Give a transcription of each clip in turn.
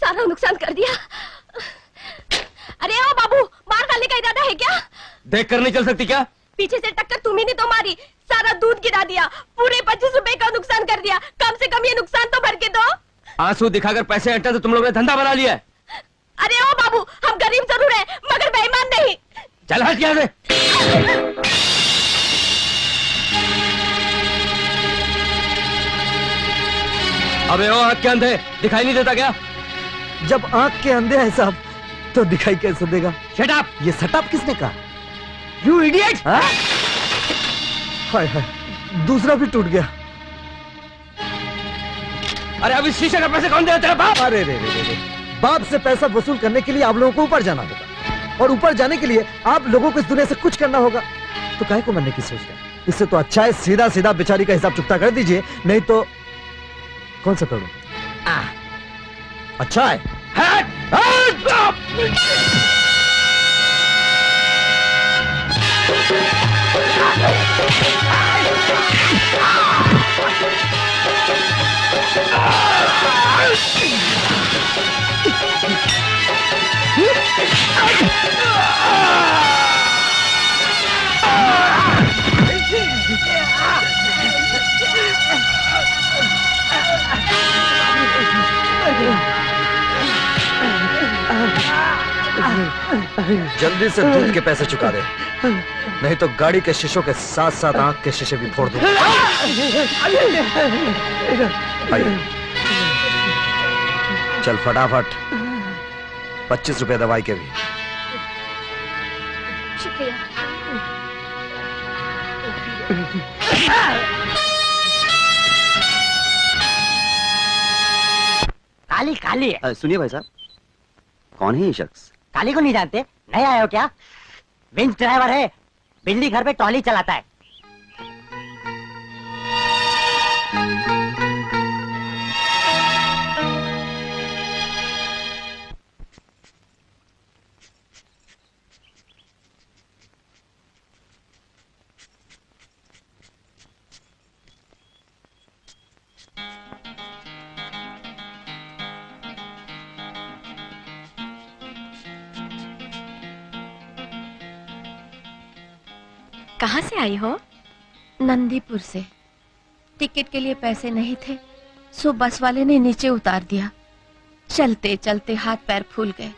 सारा नुकसान कर दिया। अरे ओ बाबू, मार डालने का इरादा है क्या? देख कर नहीं चल सकती क्या? पीछे से टक्कर तुम ही ने तो मारी, सारा दूध गिरा दिया, पूरे 25 रुपए का नुकसान कर दिया। कम से कम ये नुकसान तो भर के दो। आंसू दिखाकर पैसे हटता तो तुम लोगों ने धंधा बना लिया है। अरे ओ बाबू, हम गरीब जरूर हैं, मगर बेईमान नहीं। चल हट यहाँ से। अबे ओ आँख के अंधे, दिखाई नहीं देता क्या? जब आँख के अंधे हैं साहब तो दिखाई कैसे देगा? Shut up! ये शट किसने कहा? You idiot! हाय हाय, दूसरा भी टूट गया। अरे अभी शीशे का पैसे कौन देगा? तेरा बाप? अरे रे रे रे, बाप से पैसा वसूल करने के लिए आप लोगों को ऊपर जाना होगा, और ऊपर जाने के लिए आप लोगों को इस दुनिया से कुछ करना होगा। तो काहे को मरने की सोच रहे? इससे तो अच्छा है सीधा सीधा बेचारी का हिसाब चुकता कर दीजिए, नहीं तो कौन सा करूं? अच्छा है। जल्दी से दूध के पैसे चुका दे, नहीं तो गाड़ी के शीशों के साथ साथ आंख के शीशे भी फोड़ दूंगा। चल फटाफट, 25 रुपए दवाई के भी। शुक्रिया। काली काली है। सुनिए भाई साहब, कौन है ये शख्स? काली को नहीं जानते? नहीं आए हो क्या? विंच ड्राइवर है, बिल्ली घर पे ट्रॉली चलाता है। कहाँ से आई हो? नंदीपुर से। टिकट के लिए पैसे नहीं थे, सो बस वाले ने नीचे उतार दिया। चलते चलते हाथ पैर फूल गए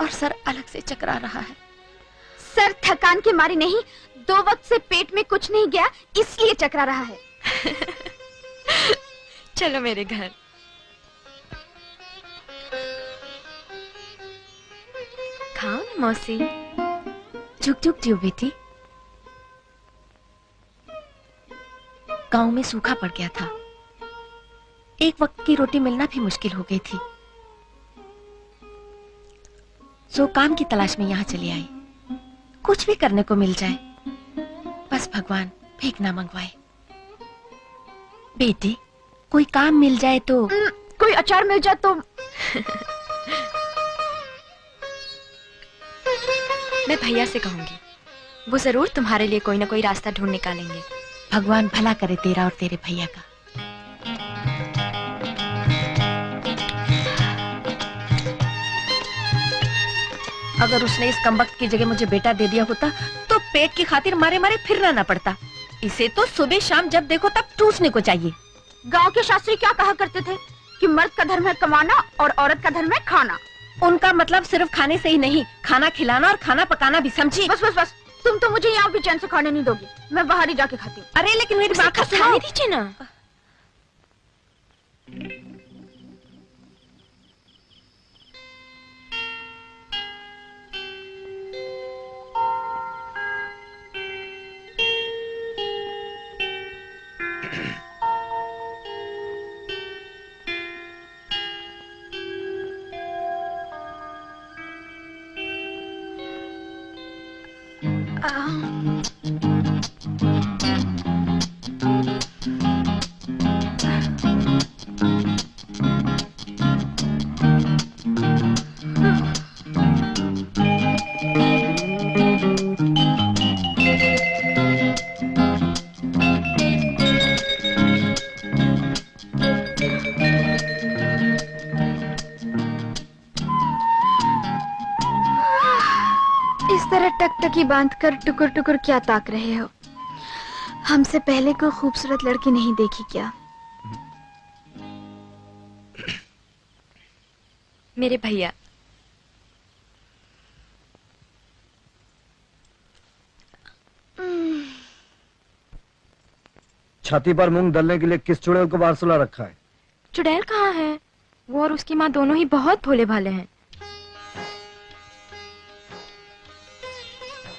और सर अलग से चकरा रहा है। सर थकान के मारे नहीं, 2 वक्त से पेट में कुछ नहीं गया इसलिए चकरा रहा है। चलो मेरे घर। खाओ ना मौसी। झुक झुक जियो बेटी। गांव में सूखा पड़ गया था, एक वक्त की रोटी मिलना भी मुश्किल हो गई थी, सो काम की तलाश में यहाँ चली आई। कुछ भी करने को मिल जाए, बस भगवान भीख ना मंगवाए। बेटी, कोई काम मिल जाए तो। कोई अचार मिल जाए तो। मैं भैया से कहूंगी, वो जरूर तुम्हारे लिए कोई ना कोई रास्ता ढूंढ निकालेंगे। भगवान भला करे तेरा और तेरे भैया का। अगर उसने इस कमबख्त की जगह मुझे बेटा दे दिया होता तो पेट की खातिर मारे मारे फिरना ना पड़ता। इसे तो सुबह शाम जब देखो तब टूसने को चाहिए। गांव के शास्त्री क्या कहा करते थे कि मर्द का धर्म है कमाना और औरत का धर्म है खाना। उनका मतलब सिर्फ खाने से ही नहीं, खाना खिलाना और खाना पकाना भी, समझी? बस बस बस, तुम तो मुझे यहाँ भी चैन से खाने नहीं दोगी, मैं बाहर ही जाके खाती हूँ। अरे लेकिन मेरी बात तो सुनो। दीजिए ना। तरह टकटकी बांधकर टुकुर टुकुर क्या ताक रहे हो? हमसे पहले कोई खूबसूरत लड़की नहीं देखी क्या? मेरे भैया। छाती पर मूंग दलने के लिए किस चुड़ैल को बाहर सुला रखा है? चुड़ैल कहाँ है? वो और उसकी माँ दोनों ही बहुत भोले भाले हैं।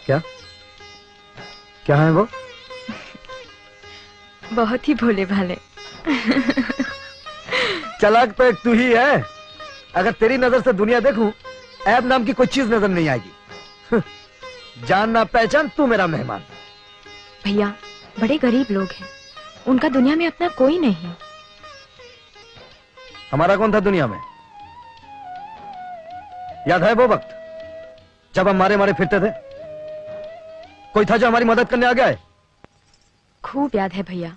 क्या क्या है वो? बहुत ही भोले भाले। चालाक तो एक तू ही है। अगर तेरी नजर से दुनिया देखूं, ऐब नाम की कोई चीज नजर नहीं आएगी। जान ना पहचान, तू मेरा मेहमान। भैया, बड़े गरीब लोग हैं, उनका दुनिया में अपना कोई नहीं। हमारा कौन था दुनिया में? याद है वो वक्त जब हम मारे मारे फिरते थे? कोई था जो हमारी मदद करने आ गया है? खूब याद है भैया,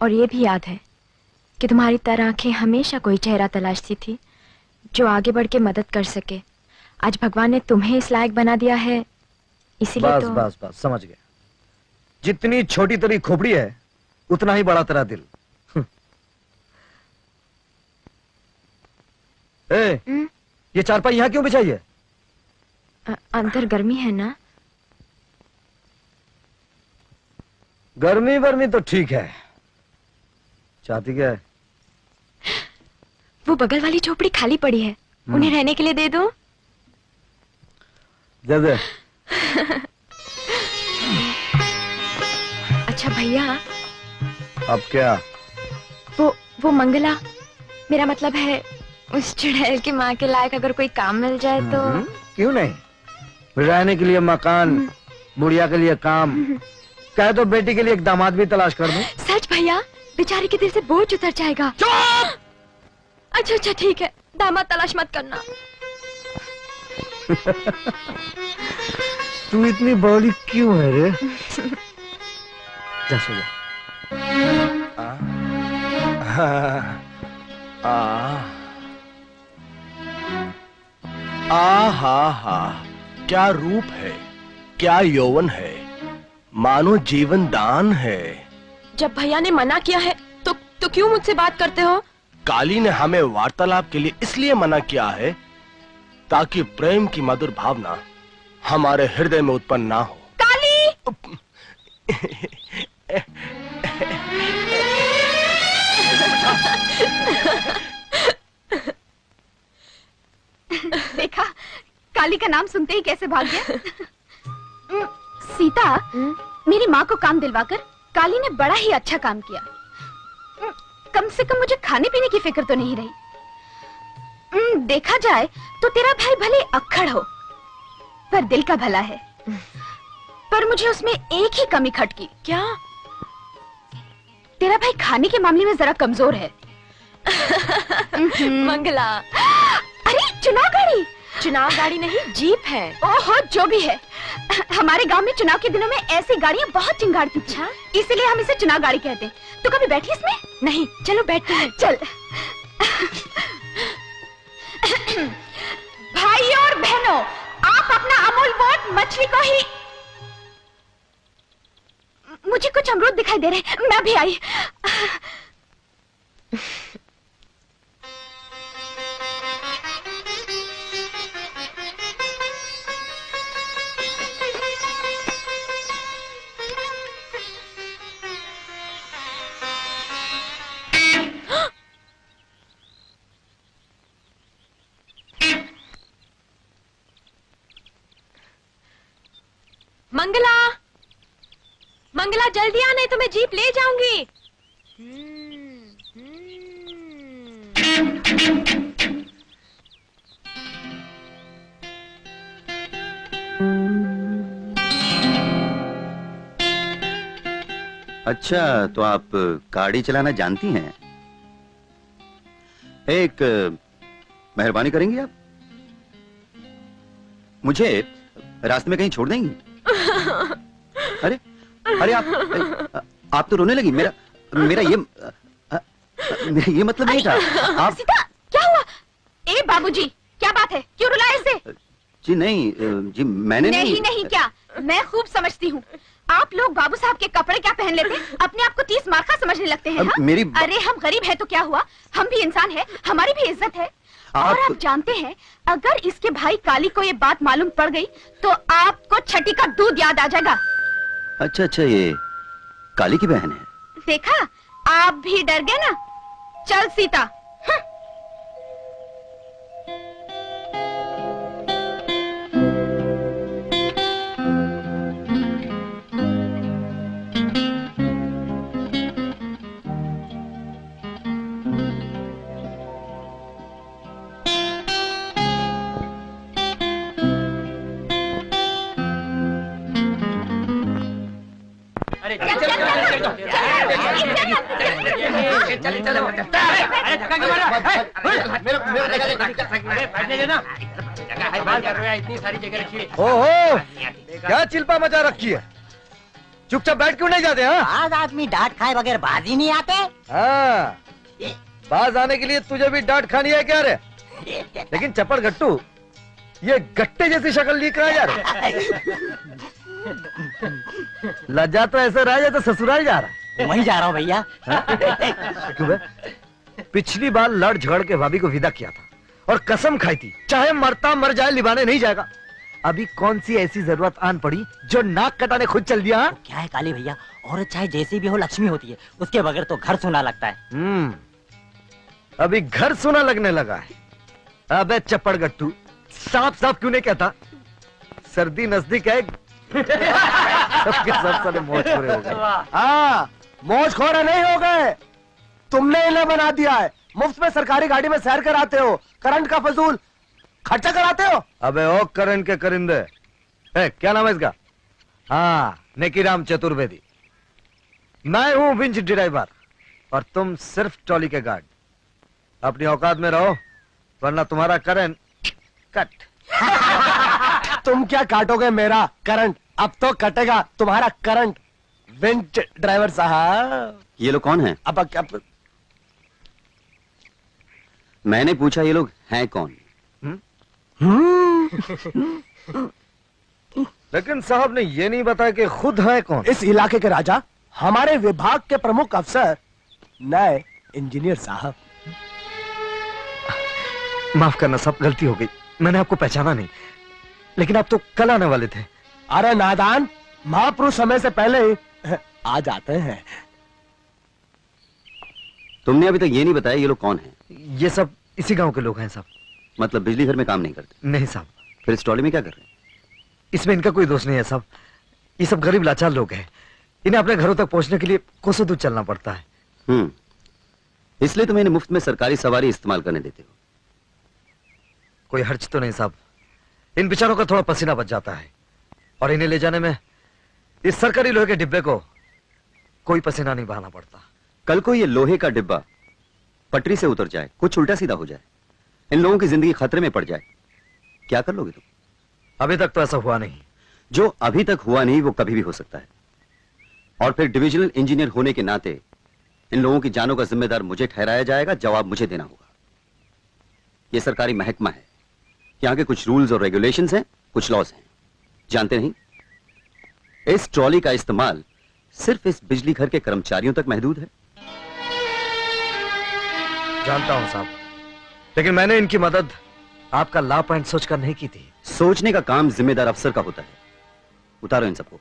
और ये भी याद है कि तुम्हारी तरह आंखें हमेशा कोई चेहरा तलाशती थी जो आगे बढ़ के मदद कर सके। आज भगवान ने तुम्हें इस लायक बना दिया है, इसीलिए बस तो... बस बस समझ गया। जितनी छोटी तेरी खोपड़ी है, उतना ही बड़ा तेरा दिल। ए, ये चारपाई यहाँ क्यों बिछाई है? अंदर गर्मी है ना? गर्मी वर्मी तो ठीक है, चाहती क्या है? वो बगल वाली झोपड़ी खाली पड़ी है, उन्हें रहने के लिए दे दो। दे दे। अच्छा भैया, अब क्या? वो मंगला, मेरा मतलब है उस चुड़ैल की माँ के लायक अगर कोई काम मिल जाए तो... क्यों नहीं? रहने के लिए मकान, बुढ़िया के लिए काम, कहे तो बेटी के लिए एक दामाद भी तलाश कर दूं। सच भैया, बेचारी के दिल से बोझ उतर जाएगा। अच्छा अच्छा ठीक है, दामाद तलाश मत करना। तू इतनी बड़ी क्यों है रे? जा सो जा। हा हा, क्या रूप है, क्या यौवन है, मानो जीवन दान है। जब भैया ने मना किया है तो क्यों मुझसे बात करते हो? काली ने हमें वार्तालाप के लिए इसलिए मना किया है ताकि प्रेम की मधुर भावना हमारे हृदय में उत्पन्न ना हो। काली! देखा, काली का नाम सुनते ही कैसे भाग गया। सीता, मेरी माँ को काम दिलवाकर काली ने बड़ा ही अच्छा काम किया। कम से कम मुझे खाने पीने की फिक्र तो नहीं रही। देखा जाए तो तेरा भाई भले अक्खड़ हो, पर दिल का भला है। पर मुझे उसमें एक ही कमी खटकी। क्या? तेरा भाई खाने के मामले में जरा कमजोर है। मंगला, अरे चुनाव गाड़ी! चुनाव गाड़ी नहीं, जीप है। ओहो, जो भी है, हमारे गांव में चुनाव के दिनों में ऐसी गाड़ियां बहुत चिंगारती थी, इसीलिए हम इसे चुनाव गाड़ी कहते हैं। तो कभी बैठी इसमें? नहीं, चलो बैठते हैं। चल। भाई और बहनों, आप अपना अमूल वोट मछली को ही... मुझे कुछ अमरूद दिखाई दे रहे, मैं भी आई। मंगला, मंगला जल्दी आ, नहीं तो मैं जीप ले जाऊंगी। अच्छा, तो आप गाड़ी चलाना जानती हैं? एक मेहरबानी करेंगी आप? मुझे रास्ते में कहीं छोड़ देंगी? अरे अरे आप तो रोने लगी। मेरा ये मतलब नहीं था। आप... सीता, क्या हुआ? ए बाबूजी, क्या बात है? क्यों रुलाए इसे? जी नहीं जी मैंने नहीं नहीं क्या, मैं खूब समझती हूँ। आप लोग बाबू साहब के कपड़े क्या पहन लेते, अपने आप को 30 मार्का समझने लगते हैं। हाँ? मेरी अरे हम गरीब है तो क्या हुआ, हम भी इंसान है, हमारी भी इज्जत है। और आप जानते हैं, अगर इसके भाई काली को ये बात मालूम पड़ गई तो आपको छठी का दूध याद आ जाएगा। अच्छा अच्छा, ये काली की बहन है। देखा, आप भी डर गए ना। चल सीता। ओहो, क्या चिल्पा मचा रखी है? चुपचाप बैठ क्यों नहीं जाते? हाँ आज आदमी डांट खाए बगैर बाज ही नहीं आते। हाँ, बाज आने के लिए तुझे भी डांट खानी है क्या रे? लेकिन चपड़ गट्टू, ये गट्टे जैसी शक्ल लेकर आ यार। लज्जा तो ऐसे रहा जैसे ससुराल जा रहा है। वहीं जा रहा हूँ भैया। क्यों बे? पिछली बार लड़ झगड़ के भाभी को विदा किया था और कसम खाई थी, चाहे मरता मर जाए लिबाने नहीं जाएगा। अभी कौन सी ऐसी जरूरत आन पड़ी जो नाक कटाने खुद चल दिया? हाँ? क्या है काली भैया, औरत चाहे जैसी भी हो लक्ष्मी होती है, उसके बगैर तो घर सुना लगता है। अभी घर सुना लगने लगा है। अबे चप्पड़ गट्टू, साफ साफ क्यों नहीं कहता? सर्दी नजदीक है। सबके सब साले मौजखोरे हो गए। हाँ, मौजखोरे नहीं हो गए, तुमने इन्हें बना दिया है। मुफ्त में सरकारी गाड़ी में सैर कराते हो, करंट का फजूल खर्चा कराते हो। अबे ओ करंट के करिंदे, क्या नाम है इसका? हाँ, नेकीराम चतुर्वेदी। मैं हूँ विंच ड्राइवर और तुम सिर्फ ट्रॉली के गार्ड। अपनी औकात में रहो वरना तुम्हारा करंट कट। तुम क्या काटोगे मेरा करंट, अब तो कटेगा तुम्हारा करंट। विंच ड्राइवर साहब। ये लोग कौन हैं? अब मैंने पूछा ये लोग हैं कौन? लेकिन साहब ने ये नहीं बताया कि खुद है कौन। इस इलाके के राजा, हमारे विभाग के प्रमुख अफसर, नए इंजीनियर साहब। माफ करना साहब, गलती हो गई, मैंने आपको पहचाना नहीं। लेकिन आप तो कल आने वाले थे। अरे नादान, महापुरुष समय से पहले ही आ जाते हैं। तुमने अभी तक ये नहीं बताया ये लोग कौन हैं? ये सब इसी गांव के लोग हैं साहब। मतलब बिजली घर में काम नहीं करते? नहीं साहब। फिर इस ट्रॉली में क्या कर रहे हैं? इसमें इनका कोई दोष नहीं है साहब। ये सब गरीब लाचार लोग हैं, इन्हें अपने घरों तक पहुंचने के लिए कोसों दूर चलना पड़ता है। इसलिए तुम्हें इन्हें मुफ्त में सरकारी सवारी इस्तेमाल करने देते हो? कोई हर्ज तो नहीं साहब, इन बेचारों का थोड़ा पसीना बच जाता है और इन्हें ले जाने में इस सरकारी लोहे के डिब्बे को कोई पसीना नहीं बहाना पड़ता। कल को ये लोहे का डिब्बा पटरी से उतर जाए, कुछ उल्टा सीधा हो जाए, इन लोगों की जिंदगी खतरे में पड़ जाए, क्या कर लोगे तुम? अभी तक तो ऐसा हुआ नहीं। जो अभी तक हुआ नहीं वो कभी भी हो सकता है। और फिर डिविजनल इंजीनियर होने के नाते इन लोगों की जानों का जिम्मेदार मुझे ठहराया जाएगा, जवाब मुझे देना होगा। यह सरकारी महकमा है, यहां के कुछ रूल्स और रेगुलेशंस हैं, कुछ लॉज हैं, जानते नहीं? इस ट्रॉली का इस्तेमाल सिर्फ इस बिजली घर के कर्मचारियों तक महदूद है। जानता हूं साहब, लेकिन मैंने इनकी मदद आपका लाभ पॉइंट सोचकर नहीं की थी। सोचने का काम जिम्मेदार अफसर का होता है। उतारो इन सबको।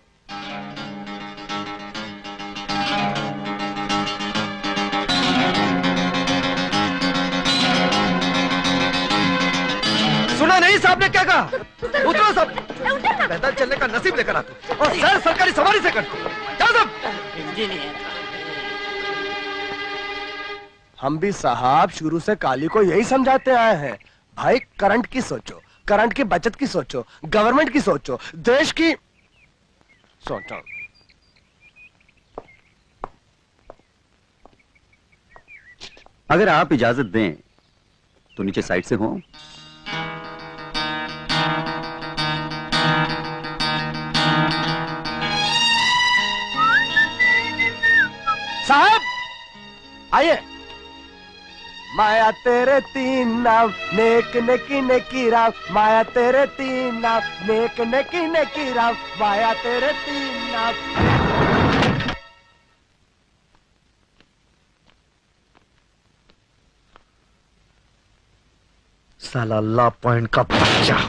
सुना नहीं साहब ने क्या कहा? उतरो सब। पैदल चलने का नसीब लेकर आते और सर सरकारी सवारी से करते। जाओ सब। हम भी साहब शुरू से काली को यही समझाते आए हैं, भाई करंट की सोचो, करंट की बचत की सोचो, गवर्नमेंट की सोचो, देश की सोचो। अगर आप इजाजत दें तो नीचे साइड से हो। साहब आइए, माया तेरे तीन नाम, नेक नेकी नेकी राम, माया तेरे तीन नाम, नेक नेकी नेकी राम, माया तेरे तीन नाम। साला ला पॉइंट का बच्चा।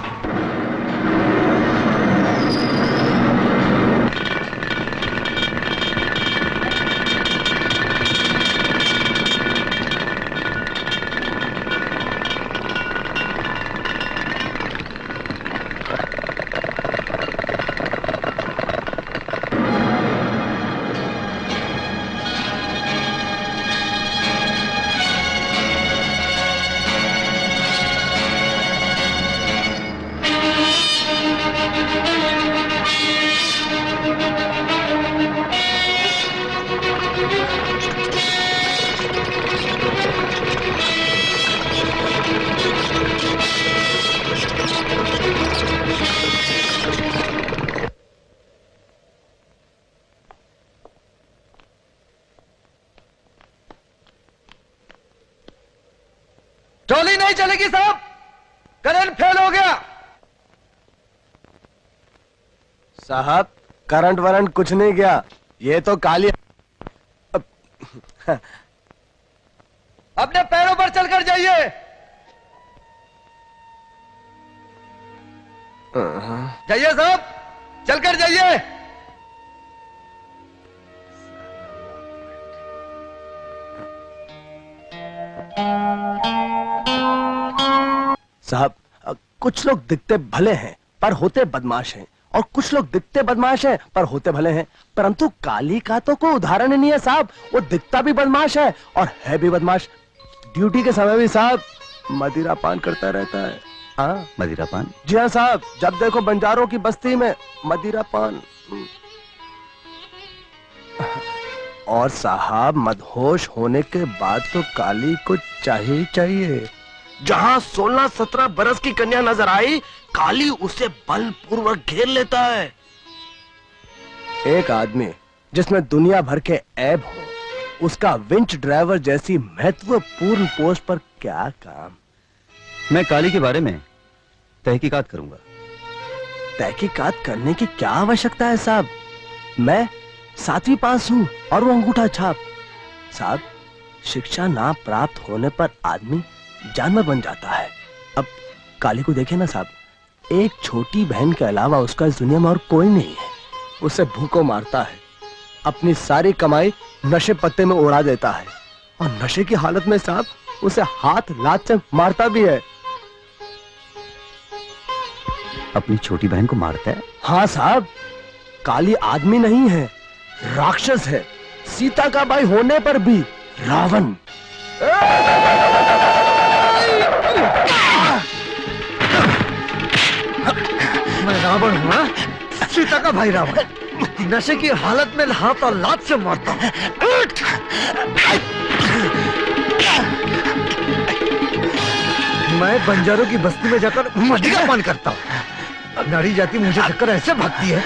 ट्रॉली नहीं चलेगी साहब, करंट फेल हो गया। साहब करंट वरंट कुछ नहीं गया, ये तो काली। अपने पैरों पर चलकर जाइए। जाइए साहब, चलकर जाइए। साहब कुछ लोग दिखते भले हैं पर होते बदमाश हैं, और कुछ लोग दिखते बदमाश हैं पर होते भले हैं, परंतु काली का तो कोई उदाहरण नहीं है साहब। वो दिखता भी बदमाश है और है भी बदमाश। ड्यूटी के समय भी साहब मदिरा पान करता रहता है। हाँ मदिरा पान? जी हाँ साहब, जब देखो बंजारों की बस्ती में मदिरा पान। और साहब मदहोश होने के बाद तो काली को चाहिए ही चाहिए। जहां 16-17 बरस की कन्या नजर आई, काली उसे बलपूर्वक घेर लेता है। एक आदमी जिसमें दुनिया भर के ऐब हो, उसका विंच ड्राइवर जैसी महत्वपूर्ण पोस्ट पर क्या काम। मैं काली के बारे में तहकीकात करूंगा। तहकीकात करने की क्या आवश्यकता है साहब? मैं 7वीं पास हूं और वो अंगूठा छाप। साहब शिक्षा ना प्राप्त होने पर आदमी जानवर बन जाता है। अब काली को देखे ना साहब, एक छोटी बहन के अलावा उसका इस दुनिया में और कोई नहीं है। उसे भूखों मारता है, अपनी सारी कमाई नशे पत्ते में उड़ा देता है, और नशे की हालत में साहब उसे हाथ लात से मारता भी है। अपनी छोटी बहन को मारता है? हाँ साहब, काली आदमी नहीं है, राक्षस है। सीता का भाई होने पर भी रावण। मैं रावण हूँ हाँ? सीता का भाई रावण। नशे की हालत में हाथ और लात से मारता हूँ। मैं बंजारों की बस्ती में जाकर मदिरा पान करता हूँ। नारी जाति मुझे देखकर ऐसे भागती है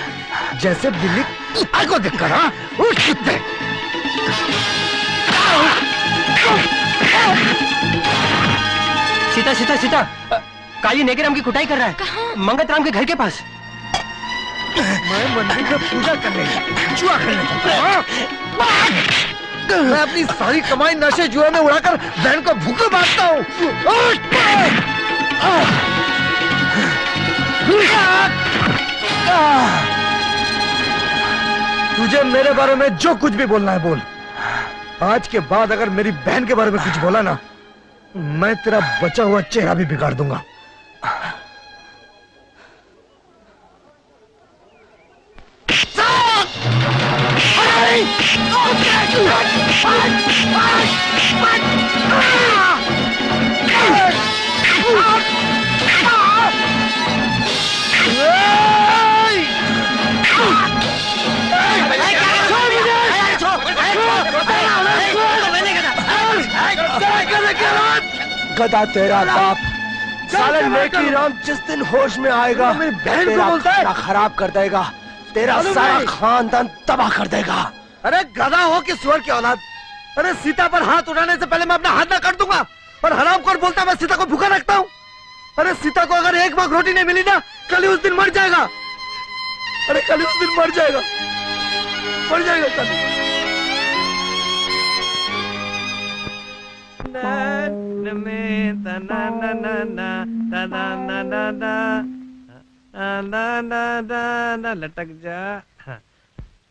जैसे बिल्ली कुत्ते को देखकर। हाँ उठ कुत्ते। सीता सीता सीता, काली नेगेराम की कुटाई कर रहा है। मंगत राम के घर के पास। मैं मंदिर में पूजा करने जुआ खेलने जाता हूँ। मैं अपनी सारी कमाई नशे जुए में उड़ाकर बहन को भूखे मारता हूँ। तुझे मेरे बारे में जो कुछ भी बोलना है बोल। आज के बाद अगर मेरी बहन के बारे में कुछ बोला ना, मैं तेरा बचा हुआ चेहरा भी बिगाड़ दूंगा। गधा तेरा बाप साले नेकी राम जिस दिन होश में आएगा मेरी बहन को बोलता है खराब कर देगा, तेरा सारा खानदान तबाह कर देगा। अरे गधा हो कि सुअर की औलाद, अरे सीता पर हाथ उठाने से पहले मैं अपना हाथ ना कर दूंगा। और हरामखोर बोलता है मैं सीता को भूखा रखता हूँ। अरे सीता को अगर एक वक्त रोटी नहीं मिली ना, कल ही उस दिन मर जाएगा। अरे कल ही उस दिन मर जाएगा कल। लटक जा।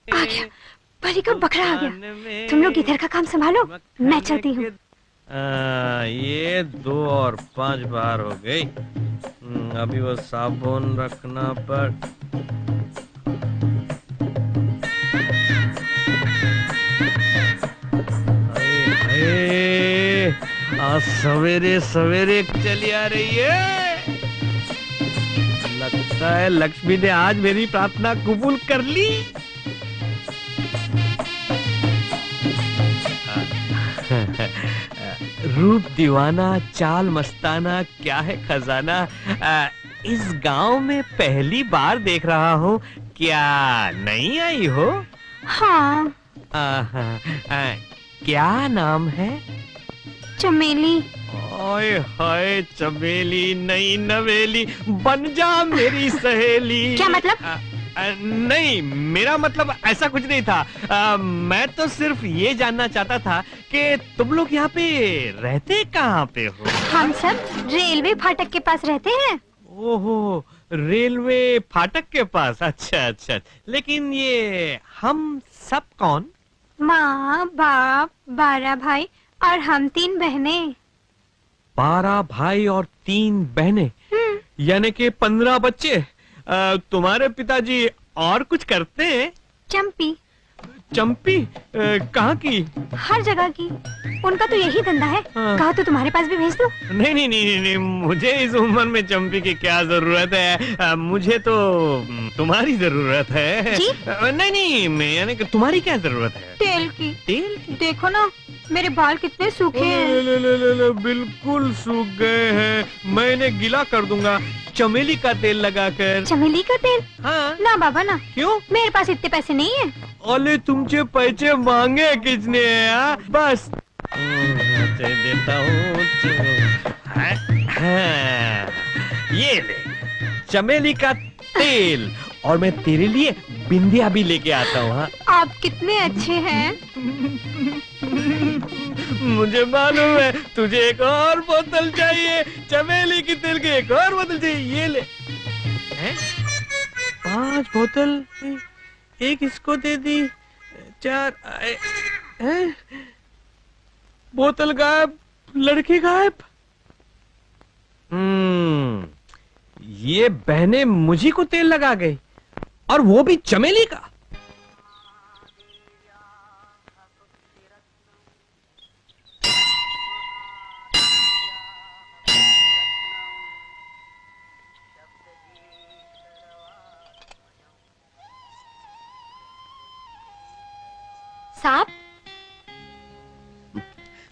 आ गया, परी का बकरा आ गया। तुम लोग इधर का काम संभालो, मैं चलती हूँ। ये 2 और 5 बार हो गई। अभी वो साबुन रखना पड़। आज सवेरे सवेरे चली आ रही है। लगता है लक्ष्मी ने आज मेरी प्रार्थना कबूल कर ली। रूप दीवाना, चाल मस्ताना, क्या है खजाना। इस गांव में पहली बार देख रहा हूँ। क्या नहीं आई हो? हाँ। क्या नाम है? चमेली। ओए हाय, चमेली नहीं नवेली, बन जा मेरी सहेली। क्या मतलब? नहीं, मेरा मतलब ऐसा कुछ नहीं था। मैं तो सिर्फ ये जानना चाहता था कि तुम लोग यहाँ पे रहते कहाँ पे हो? हम सब रेलवे फाटक के पास रहते हैं। ओहो, रेलवे फाटक के पास। अच्छा अच्छा, लेकिन ये हम सब कौन? माँ, बाप, 12 भाई और हम 3 बहनें। 12 भाई और 3 बहनें, यानी कि 15 बच्चे। तुम्हारे पिताजी और कुछ करते हैं? चंपी। चंपी? कहाँ की? हर जगह की। उनका तो यही धंधा है। हाँ। कहा तो तुम्हारे पास भी भेज दो। नहीं नहीं नहीं नहीं, मुझे इस उम्र में चंपी की क्या जरूरत है। मुझे तो तुम्हारी जरूरत है। जी? नहीं नहीं, मैं यानी कि तुम्हारी क्या जरूरत है? तेल की। तेल की? देखो ना, मेरे बाल कितने सूखे हैं। ले, बिल्कुल सूख गए हैं। मैं इन्हें गीला कर दूंगा चमेली का तेल लगाकर। चमेली का तेल? हाँ। ना बाबा ना। क्यों? मेरे पास इतने पैसे नहीं है। अरे तुमसे पैसे मांगे किसने? बस देता हूँ। ये ले चमेली का तेल, और मैं तेरे लिए बिंदिया भी लेके आता हूँ। हाँ, आप कितने अच्छे हैं। मुझे मालूम है तुझे एक और बोतल चाहिए, चमेली की तेल की एक और बोतल चाहिए। ये ले। 5 बोतल, एक इसको दे दी, 4 बोतल गायब, लड़की गायब। ये बहनें मुझी को तेल लगा गई, और वो भी चमेली का। साहब,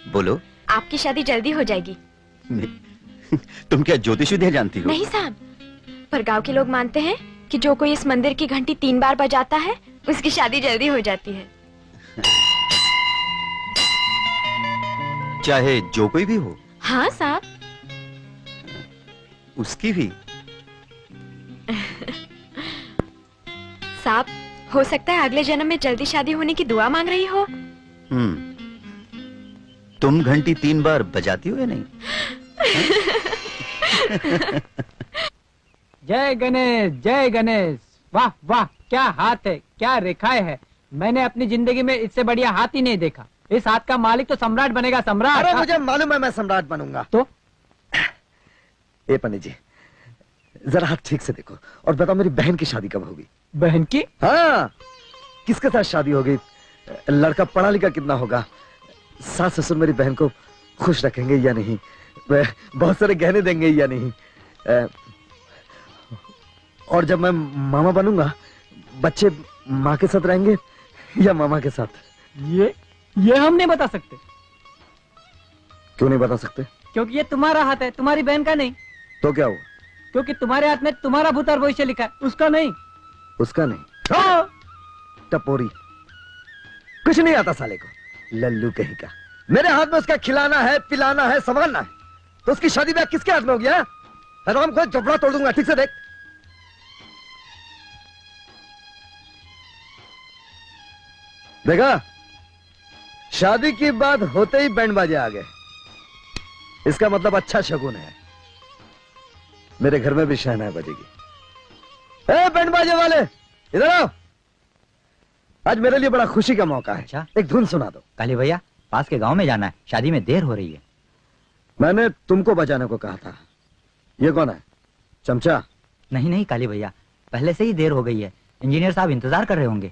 बोलो। आपकी शादी जल्दी हो जाएगी। तुम क्या ज्योतिष विद्या जानती हो? नहीं साहब, पर गांव के लोग मानते हैं कि जो कोई इस मंदिर की घंटी 3 बार बजाता है, उसकी शादी जल्दी हो जाती है। चाहे जो कोई भी हो? हाँ साहब। उसकी भी? साहब, हो सकता है अगले जन्म में जल्दी शादी होने की दुआ मांग रही हो। तुम घंटी 3 बार बजाती हो या नहीं? जय गणेश, जय गणेश। वाह वाह, क्या हाथ है, क्या रेखाएं है। मैंने अपनी जिंदगी में इससे बढ़िया हाथ ही नहीं देखा। इस हाथ का मालिक तो सम्राट बनेगा, सम्राट। अरे मुझे मालूम है मैं सम्राट बनूंगा। तो ए पंडित जी, जरा हाथ ठीक से देखो और बताओ मेरी बहन की शादी कब होगी? बहन की? हाँ, किसके साथ शादी होगी? लड़का पढ़ा लिखा कितना होगा? सास ससुर मेरी बहन को खुश रखेंगे या नहीं? बहुत सारे गहने देंगे या नहीं? और जब मैं मामा बनूंगा, बच्चे माँ के साथ रहेंगे या मामा के साथ? ये हम नहीं बता सकते। क्यों नहीं बता सकते? क्योंकि ये तुम्हारा हाथ है, तुम्हारी बहन का नहीं। तो क्या हुआ? क्योंकि तुम्हारे हाथ में तुम्हारा भूत और भविष्य लिखा है, उसका नहीं। उसका नहीं? टपोरी, कुछ नहीं आता साले को, लल्लू कहीं का। मेरे हाथ में उसका खिलाना है, पिलाना है, संभालना है, तो उसकी शादी ब्याह किसके हाथ में हो गया? हराम को जबड़ा तोड़ दूंगा। ठीक से देख। देखा, शादी की बात होते ही बैंड बाजे आ गए। इसका मतलब अच्छा शगुन है। मेरे घर में भी शहनाई बजेगी। ए बैंड बाजे वाले, इधर आओ। आज मेरे लिए बड़ा खुशी का मौका है। अच्छा, एक धुन सुना दो। काली भैया, पास के गांव में जाना है, शादी में देर हो रही है। मैंने तुमको बजाने को कहा था। ये कौन है? चमचा? नहीं नहीं काली भैया, पहले से ही देर हो गई है, इंजीनियर साहब इंतजार कर रहे होंगे।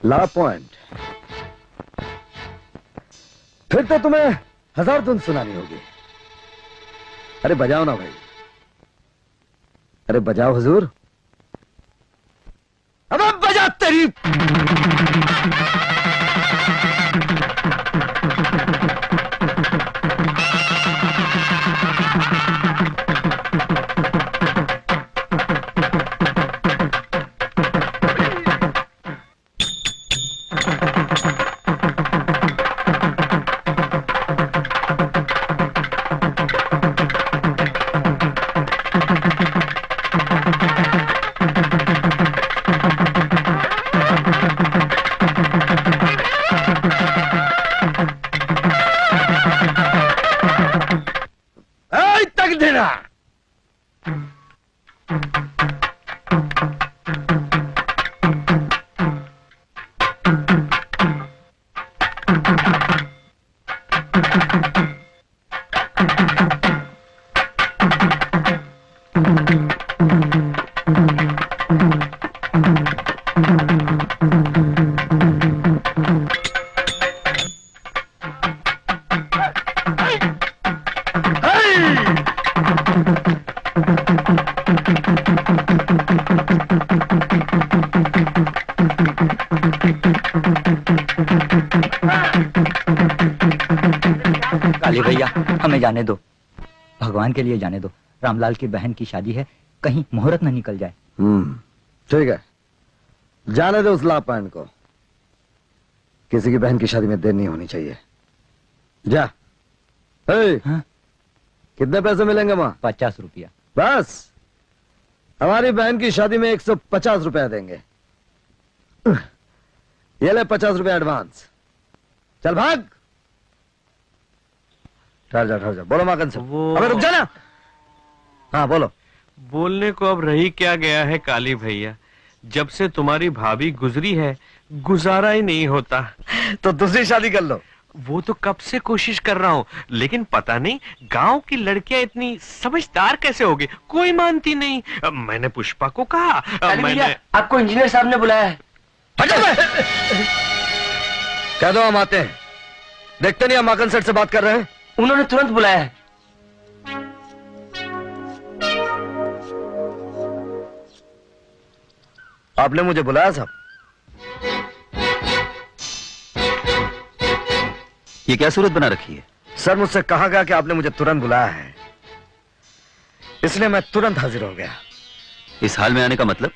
ला पॉइंट। फिर तो तुम्हें 1000 धुन सुनानी होगी। अरे बजाओ ना भाई, अरे बजाओ हुजूर। अबे बजा तेरी। काली भैया, हमें जाने दो, भगवान के लिए जाने दो। रामलाल की बहन की शादी है, कहीं मुहूर्त न निकल जाए। ठीक है, जाने दो उस लापान को। किसी की बहन की शादी में देर नहीं होनी चाहिए। जा। हाँ? कितने पैसे मिलेंगे वहां? 50 रुपया। बस, हमारी बहन की शादी में 150 रुपया देंगे। ये ले 50 रुपया एडवांस। चल भाग। ठहर जा। बोलो माकन से। अबे रुक जाना। हाँ बोलो। बोलने को अब रही क्या गया है काली भैया, जब से तुम्हारी भाभी गुजरी है गुजारा ही नहीं होता। तो दूसरी शादी कर लो। वो तो कब से कोशिश कर रहा हूँ, लेकिन पता नहीं गांव की लड़कियां इतनी समझदार कैसे होगी, कोई मानती नहीं। मैंने पुष्पा को कहा। मैंने आपको इंजीनियर साहब ने बुलाया है। कह दो हम आते हैं। देखते नहीं हम माकन सेठ से बात कर रहे हैं। उन्होंने तुरंत बुलाया है। आपने मुझे बुलाया साहब? ये क्या सूरत बना रखी है? सर मुझसे कहा गया कि आपने मुझे तुरंत बुलाया है, इसलिए मैं तुरंत हाजिर हो गया। इस हाल में आने का मतलब?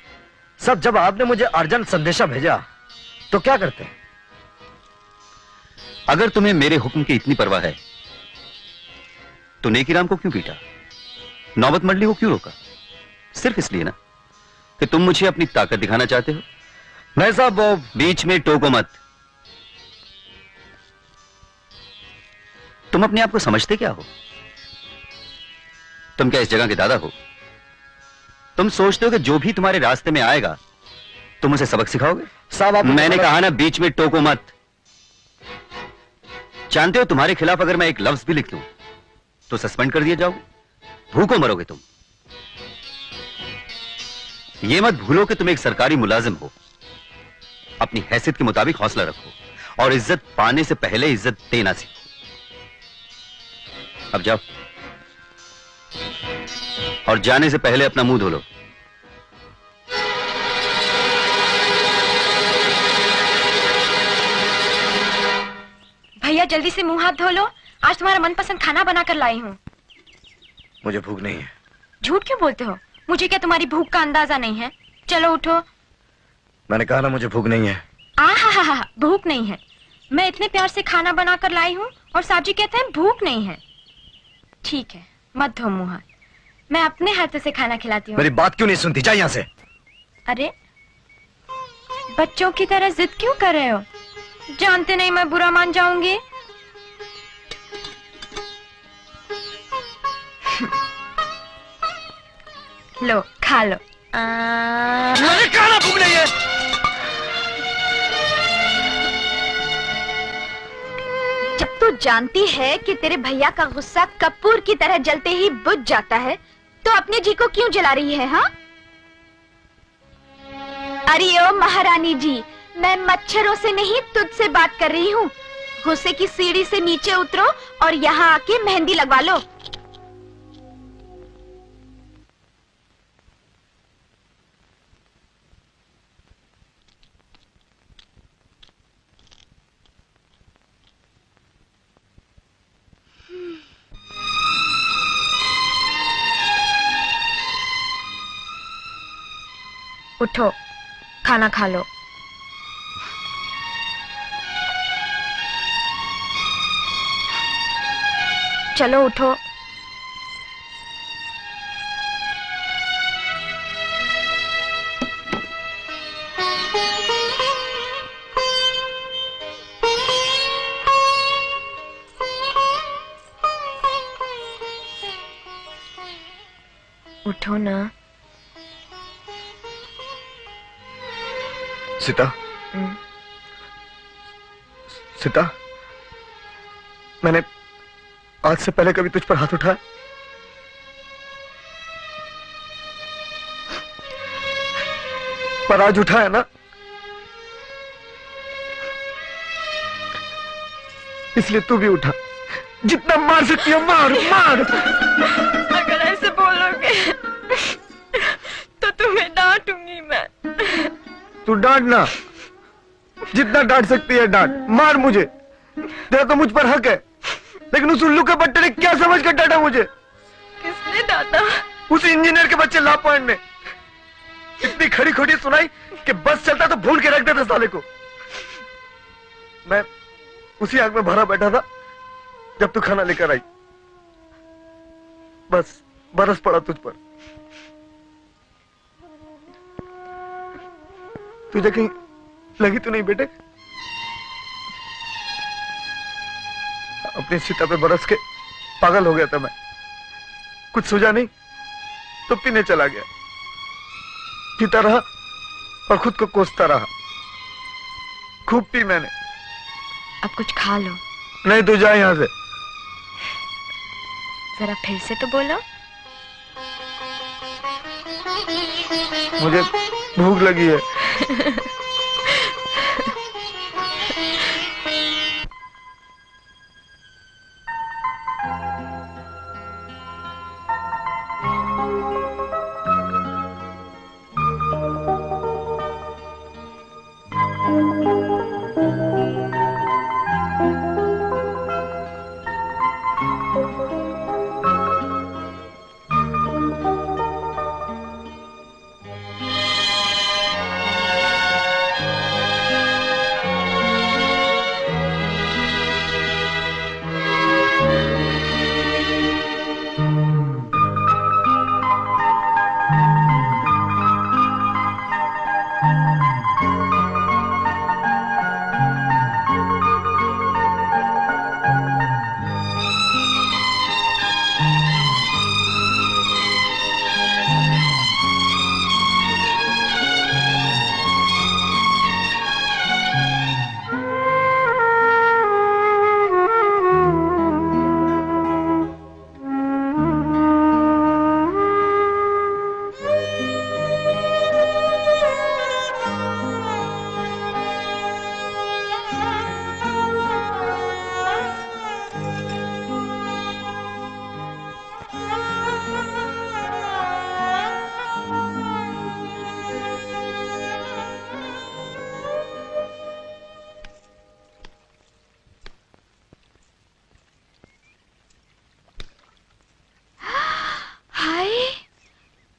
सब जब आपने मुझे अर्जेंट संदेशा भेजा तो क्या करते हैं? अगर तुम्हें मेरे हुक्म की इतनी परवाह है तो नेकीराम को क्यों पीटा, नौबत मंडली को क्यों रोका? सिर्फ इसलिए ना कि तुम मुझे अपनी ताकत दिखाना चाहते हो? नहीं साहब, वो बीच में टोको मत। तुम अपने आप को समझते क्या हो? तुम क्या इस जगह के दादा हो? तुम सोचते हो कि जो भी तुम्हारे रास्ते में आएगा तुम उसे सबक सिखाओगे? साहब मैंने कहा ना, बीच में टोको मत। जानते हो तुम्हारे खिलाफ अगर मैं एक लफ्ज भी लिख दूं तो सस्पेंड कर दिया जाओगे, भूखों मरोगे तुम। ये मत भूलो कि तुम एक सरकारी मुलाजिम हो। अपनी हैसियत के मुताबिक हौसला रखो और इज्जत पाने से पहले इज्जत देना सीखो। अब जाओ और जाने से पहले अपना मुंह धो लो। भैया जल्दी से मुंह हाथ धो लो, आज तुम्हारा मनपसंद खाना बनाकर लाई हूँ। मुझे भूख नहीं है। झूठ क्यों बोलते हो? मुझे क्या तुम्हारी भूख का अंदाजा नहीं है? चलो उठो। मैंने कहा ना मुझे भूख नहीं है। आहा, भूख नहीं है। मैं इतने प्यार से खाना बनाकर लाई हूँ और साहब जी कहते हैं भूख नहीं है। ठीक है, मत धो मुंह हाथ, मैं अपने हाथ से खाना खिलाती हूँ। मेरी बात क्यों नहीं सुनती? जा यहाँ से। अरे बच्चों की तरह जिद क्यों कर रहे हो? जानते नहीं मैं बुरा मान जाऊंगी। लो खा लो। मुझे खाना भूख नहीं है। जब तू जानती है कि तेरे भैया का गुस्सा कपूर की तरह जलते ही बुझ जाता है, तो अपने जी को क्यों जला रही है? हाँ? अरे ओ महारानी जी, मैं मच्छरों से नहीं तुझसे बात कर रही हूँ। गुस्से की सीढ़ी से नीचे उतरो और यहाँ आके मेहंदी लगवा लो। उठो, खाना खा लो। चलो उठो। उठो ना। सीता, सीता, मैंने आज से पहले कभी तुझ पर हाथ उठाया? पर आज उठाया ना, इसलिए तू भी उठा। जितना मार सकती है मार, मार। अगर ऐसे बोलोगे तो तुम्हें डांटूंगी मैं। तू डांट ना, जितना डांट सकती है डांट, मार मुझे। तेरा तो मुझ पर हक है, लेकिन उस उल्लू के बट्टे ने क्या समझ कर डांटा मुझे? किसने डांटा? उस इंजीनियर के बच्चे लापॉइंट ने इतनी खड़ी खोटी सुनाई कि बस चलता तो भूल के रख देता साले को। मैं उसी आग में भरा बैठा था जब तू खाना लेकर आई। बस बरस पड़ा तुझ पर। तुझे कहीं लगी तो नहीं बेटे? अपनी सीता पे बरस के पागल हो गया था मैं। कुछ सूझा नहीं तो पीने चला गया। पीता रहा और खुद को कोसता रहा। खूब पी मैंने। अब कुछ खा लो। नहीं, तू जा यहां से। जरा फिर से तो बोलो। मुझे भूख लगी है।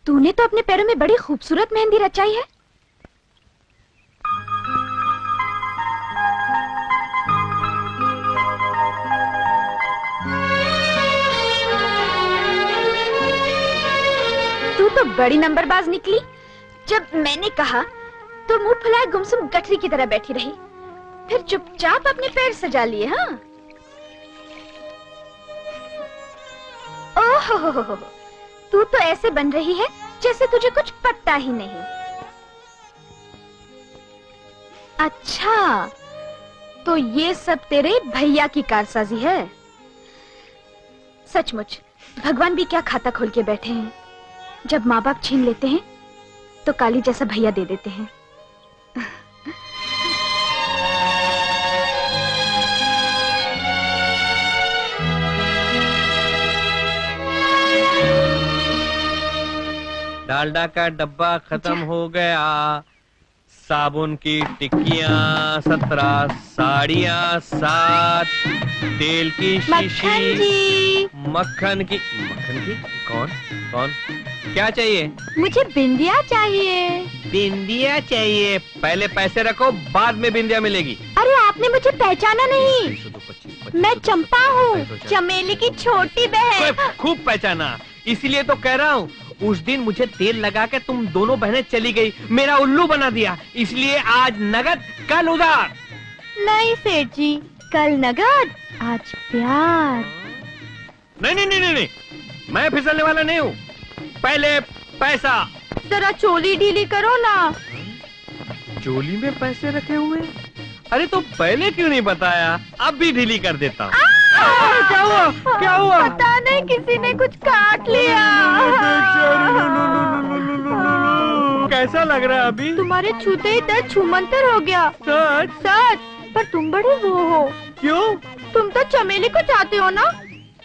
तूने तो अपने पैरों में बड़ी खूबसूरत मेहंदी रचाई है। तो बड़ी नंबरबाज निकली। जब मैंने कहा तो मुंह फुलाए गुमसुम गठरी की तरह बैठी रही, फिर चुपचाप अपने पैर सजा लिए। हाँ, ओहो, तू तो ऐसे बन रही है जैसे तुझे कुछ पता ही नहीं। अच्छा, तो ये सब तेरे भैया की कारसाजी है। सचमुच भगवान भी क्या खाता खोल के बैठे हैं। जब माँ बाप छीन लेते हैं तो काली जैसा भैया दे देते हैं। डालडा का डब्बा खत्म हो गया, साबुन की टिक्कियाँ 17, साड़ियाँ 7, तेल की शीशी, मक्खन की कौन कौन क्या चाहिए? मुझे बिंदिया चाहिए। बिंदिया चाहिए? पहले पैसे रखो, बाद में बिंदिया मिलेगी। अरे आपने मुझे पहचाना नहीं। मैं चंपा हूँ, चमेली की छोटी बहन। खूब पहचाना, इसीलिए तो कह रहा हूँ। उस दिन मुझे तेल लगा के तुम दोनों बहनें चली गई, मेरा उल्लू बना दिया, इसलिए आज नगद कल उधार। नहीं सेठ जी, कल नगद आज प्यार। नहीं, मैं फिसलने वाला नहीं हूँ। पहले पैसा। जरा चोली ढीली करो ना। चोली में पैसे रखे हुए? अरे तो पहले क्यों नहीं बताया? अब भी ढीली कर देता हूँ। क्या हुआ? क्या हुआ? पता नहीं, किसी ने कुछ काट लिया। कैसा लग रहा है अभी? तुम्हारे छूते ही दर्द छूमंतर हो गया। सच, पर तुम बड़े वो हो। क्यों? तुम तो चमेली को चाहते हो ना?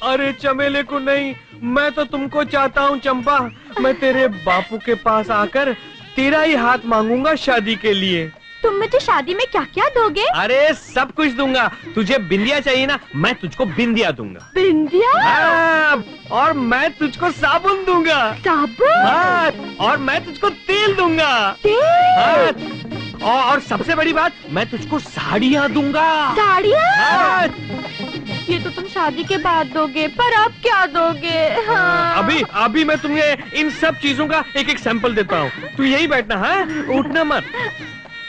अरे चमेले को नहीं, मैं तो तुमको चाहता हूँ चंपा। मैं तेरे बापू के पास आकर तेरा ही हाथ मांगूंगा शादी के लिए। तुम मुझे शादी में क्या क्या दोगे? अरे सब कुछ दूंगा। तुझे बिंदिया चाहिए ना, मैं तुझको बिंदिया दूंगा। बिंदिया? हाँ, और मैं तुझको साबुन दूंगा। साबुन? हाँ, और मैं तुझको तेल दूंगा। तेल? हाँ, और सबसे बड़ी बात, मैं तुझको साड़ियाँ दूंगा। साड़ियाँ? हाँ। ये तो तुम शादी के बाद दोगे, पर अब क्या दोगे? हाँ। अभी मैं तुम्हें इन सब चीजों का एक एक सैंपल देता हूँ। तू यही बैठना है, उठना मत,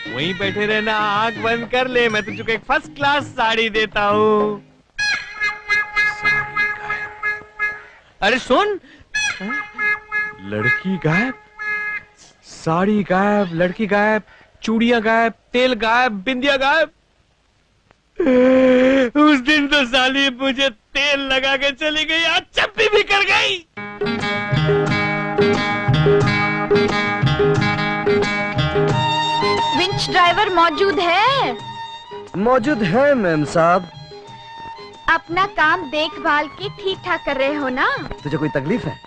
वहीं बैठे रहना, आंख बंद कर ले। मैं तुझको एक फर्स्ट क्लास साड़ी देता हूँ। अरे सुन, लड़की गायब, साड़ी गायब, लड़की गायब, चूड़ियां गायब, तेल गायब, बिंदिया गायब। उस दिन तो साली मुझे तेल लगा के चली गई, आज चप्पी भी कर गई। विंच ड्राइवर मौजूद है? मौजूद है मैम साहब। अपना काम देखभाल की ठीक ठाक कर रहे हो ना? तुझे कोई तकलीफ है?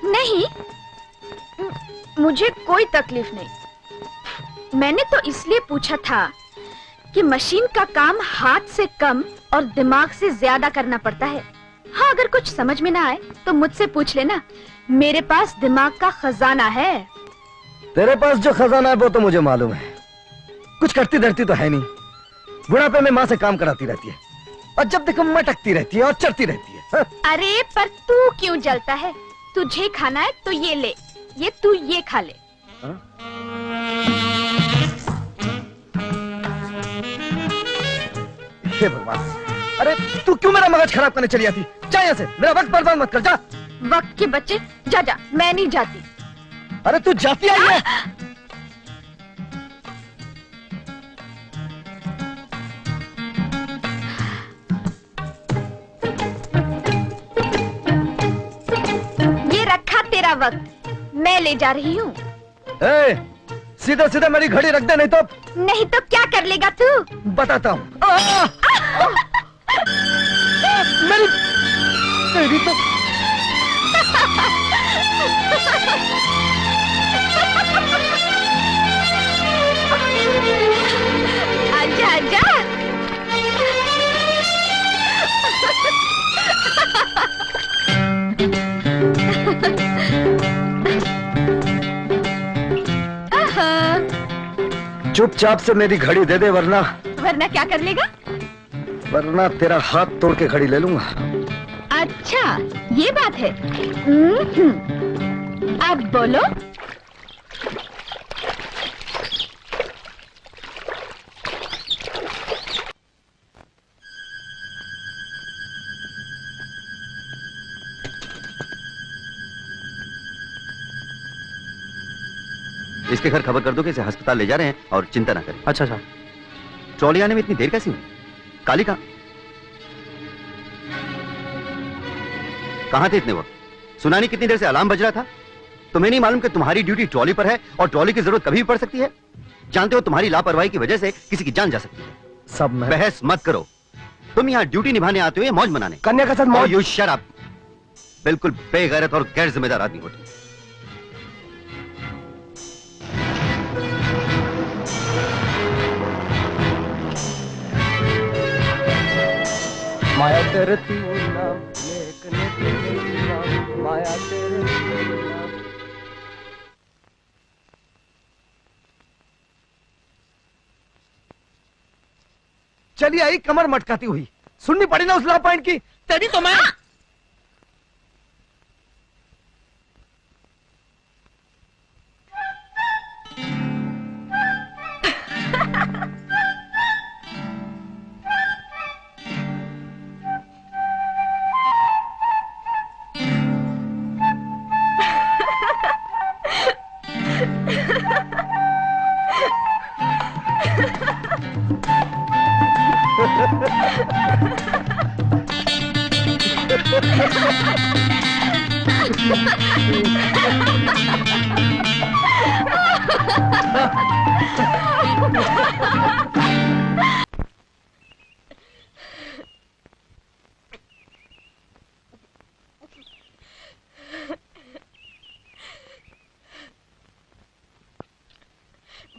नहीं, मुझे कोई तकलीफ नहीं। मैंने तो इसलिए पूछा था कि मशीन का काम हाथ से कम और दिमाग से ज्यादा करना पड़ता है। हाँ, अगर कुछ समझ में ना आए तो मुझसे पूछ लेना, मेरे पास दिमाग का खजाना है। तेरे पास जो खजाना है वो तो मुझे मालूम है। कुछ करती धरती तो है नहीं। बुढ़ापे में माँ से काम कराती रहती है और जब देखो मटकती रहती है और चढ़ती रहती है। हाँ? अरे पर तू क्यों जलता है? तुझे खाना है तो ये ले, ये तू ये खा ले। हाँ? हे भगवान, अरे तू क्यों मेरा मगज खराब करने चली आती? जा यहाँ से, मेरा वक्त बर्बाद मत कर, जा। वक्त के बच्चे, जा जा, मैं नहीं जाती। अरे तू जाती आई है? ये रखा तेरा वक्त, मैं ले जा रही हूँ। सीधा सीधा मेरी घड़ी रख दे, नहीं तो क्या कर लेगा तू? बताता हूँ। मेरी तो आजा आजा। चुपचाप से मेरी घड़ी दे दे, वरना क्या कर लेगा? वरना तेरा हाथ तोड़ के घड़ी ले लूंगा। अच्छा, ये बात है। अब बोलो। इसके घर खबर कर दो कि इसे अस्पताल ले जा रहे हैं और चिंता ना करें। अच्छा अच्छा। ट्रॉली आने में इतनी देर कैसी हुई? काली कहाँ थे इतने वक्त? सुना नहीं कितनी देर से अलार्म बज रहा था? तुम्हें नहीं मालूम कि तुम्हारी ड्यूटी ट्रॉली पर है और ट्रॉली की जरूरत कभी भी पड़ सकती है? जानते हो तुम्हारी लापरवाही की वजह से किसी की जान जा सकती है। सब मैं बहस मत करो। तुम यहाँ ड्यूटी निभाने आते हो या मौज मनाने? कन्या के साथ मौज। You shut up. बिल्कुल बेगैरत और गैर जिम्मेदार आदमी हो तुम। माया तेरे तू नाम माया तेरे तू नाम। चलिए आई कमर मटकाती हुई, सुननी पड़ी ना उस लॉ पॉइंट की। तेरी तो मैं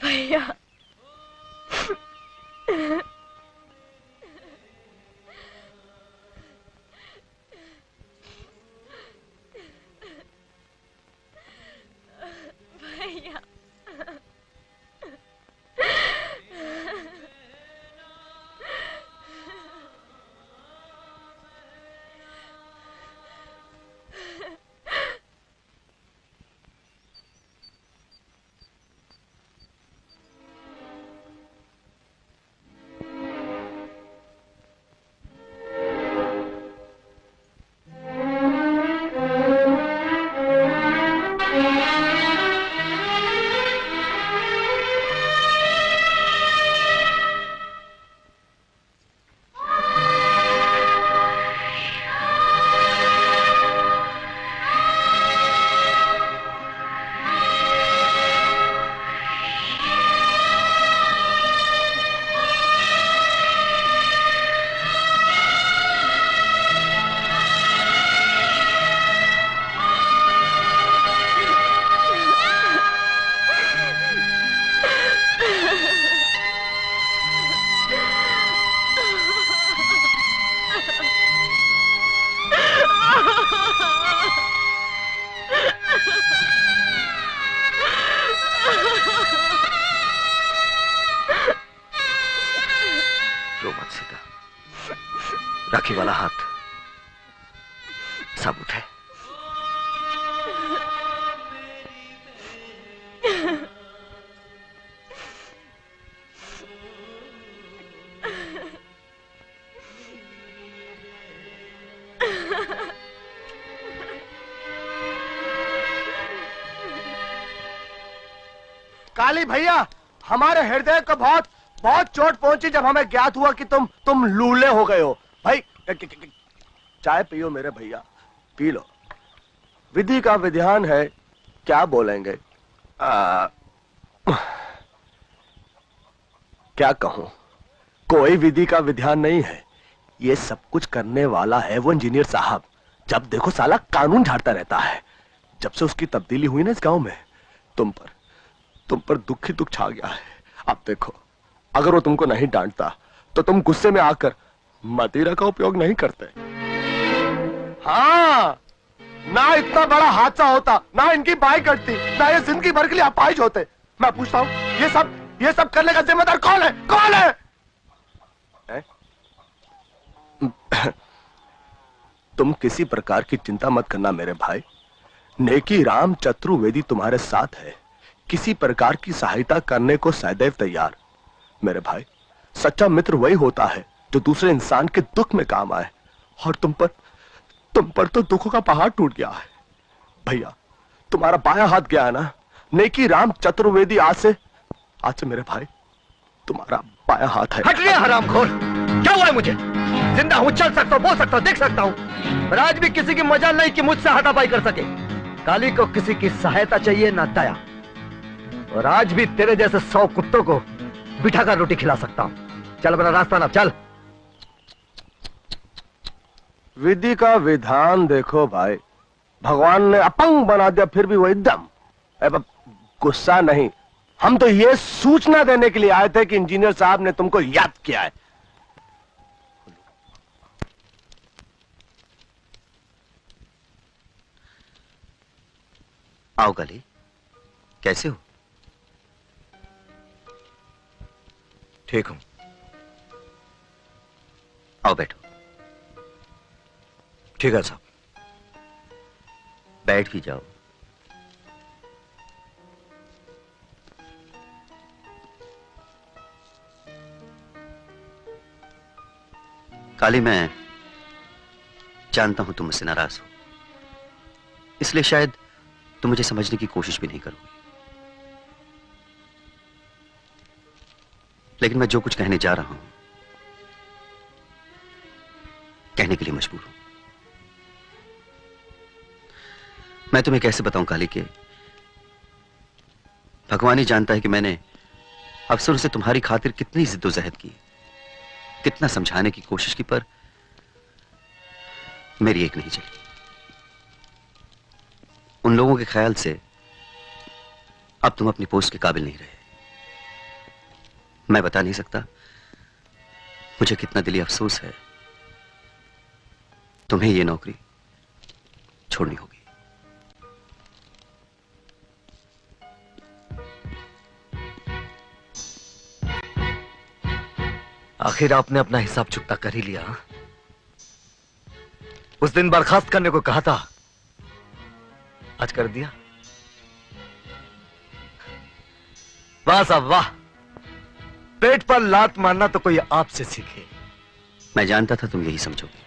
भैया भैया राखी वाला हाथ साबुत है। काली भैया, हमारे हृदय को बहुत बहुत चोट पहुंची जब हमें ज्ञात हुआ कि तुम लूले हो गए हो। भाई चाय पियो मेरे भैया, पी लो। विधि का विधान है, क्या बोलेंगे? क्या कहूं, कोई विधि का विधान नहीं है। ये सब कुछ करने वाला है वो इंजीनियर साहब। जब देखो साला कानून झाड़ता रहता है। जब से उसकी तब्दीली हुई ना इस गांव में, तुम पर दुख ही दुख छा गया है। अब देखो, अगर वो तुमको नहीं डांटता तो तुम गुस्से में आकर मदिरा का उपयोग नहीं करते। हाँ, ना इतना बड़ा हादसा होता, ना इनकी बाई कटती, ना ये जिंदगी भर के लिए अपाहिज होते। मैं पूछता हूँ, ये सब करने का जिम्मेदार कौन है? कौन है? तुम किसी प्रकार की चिंता मत करना मेरे भाई। नेकी राम चतुर्वेदी तुम्हारे साथ है, किसी प्रकार की सहायता करने को सदैव तैयार। मेरे भाई, सच्चा मित्र वही होता है जो दूसरे इंसान के दुख में काम आए, और तुम पर तो दुखों का पहाड़ टूट गया है। भैया, तुम्हारा बायां हाथ गया है ना, नेकी राम चतुर्वेदी आज से मेरे भाई तुम्हारा बायां हाथ है। हट गया हरामखोर। क्या हुआ है मुझे? जिंदा हूं, चल सकता हूं, बोल सकता हूं, देख सकता हूं, पर आज भी किसी की मजाल नहीं कि मुझसे हाथापाई कर सके। काली को किसी की सहायता चाहिए ना दया, और आज भी तेरे जैसे 100 कुत्तों को बिठाकर रोटी खिला सकता हूं। चल अपना रास्ता ना, चल। विधि का विधान देखो भाई, भगवान ने अपंग बना दिया फिर भी वही दम। अब गुस्सा नहीं, हम तो ये सूचना देने के लिए आए थे कि इंजीनियर साहब ने तुमको याद किया है। आओ काली, कैसे हो? ठीक हूं। आओ बैठो। ठीक है साहब। बैठ भी जाओ। काली, मैं जानता हूं तुम मुझसे नाराज हो, इसलिए शायद तुम मुझे समझने की कोशिश भी नहीं करोगे, लेकिन मैं जो कुछ कहने जा रहा हूं कहने के लिए मजबूर हूं। मैं तुम्हें कैसे बताऊं काली के भगवान ही जानता है कि मैंने अफसरों से तुम्हारी खातिर कितनी जिद्दोजहद की, कितना समझाने की कोशिश की, पर मेरी एक नहीं चली। उन लोगों के ख्याल से अब तुम अपनी पोस्ट के काबिल नहीं रहे। मैं बता नहीं सकता मुझे कितना दिली अफसोस है। तुम्हें यह नौकरी छोड़नी होगी। आखिर आपने अपना हिसाब चुकता कर ही लिया। उस दिन बर्खास्त करने को कहा था, आज कर दिया। वाह साहब वाह, पेट पर लात मारना तो कोई आपसे सीखे। मैं जानता था तुम यही समझोगे,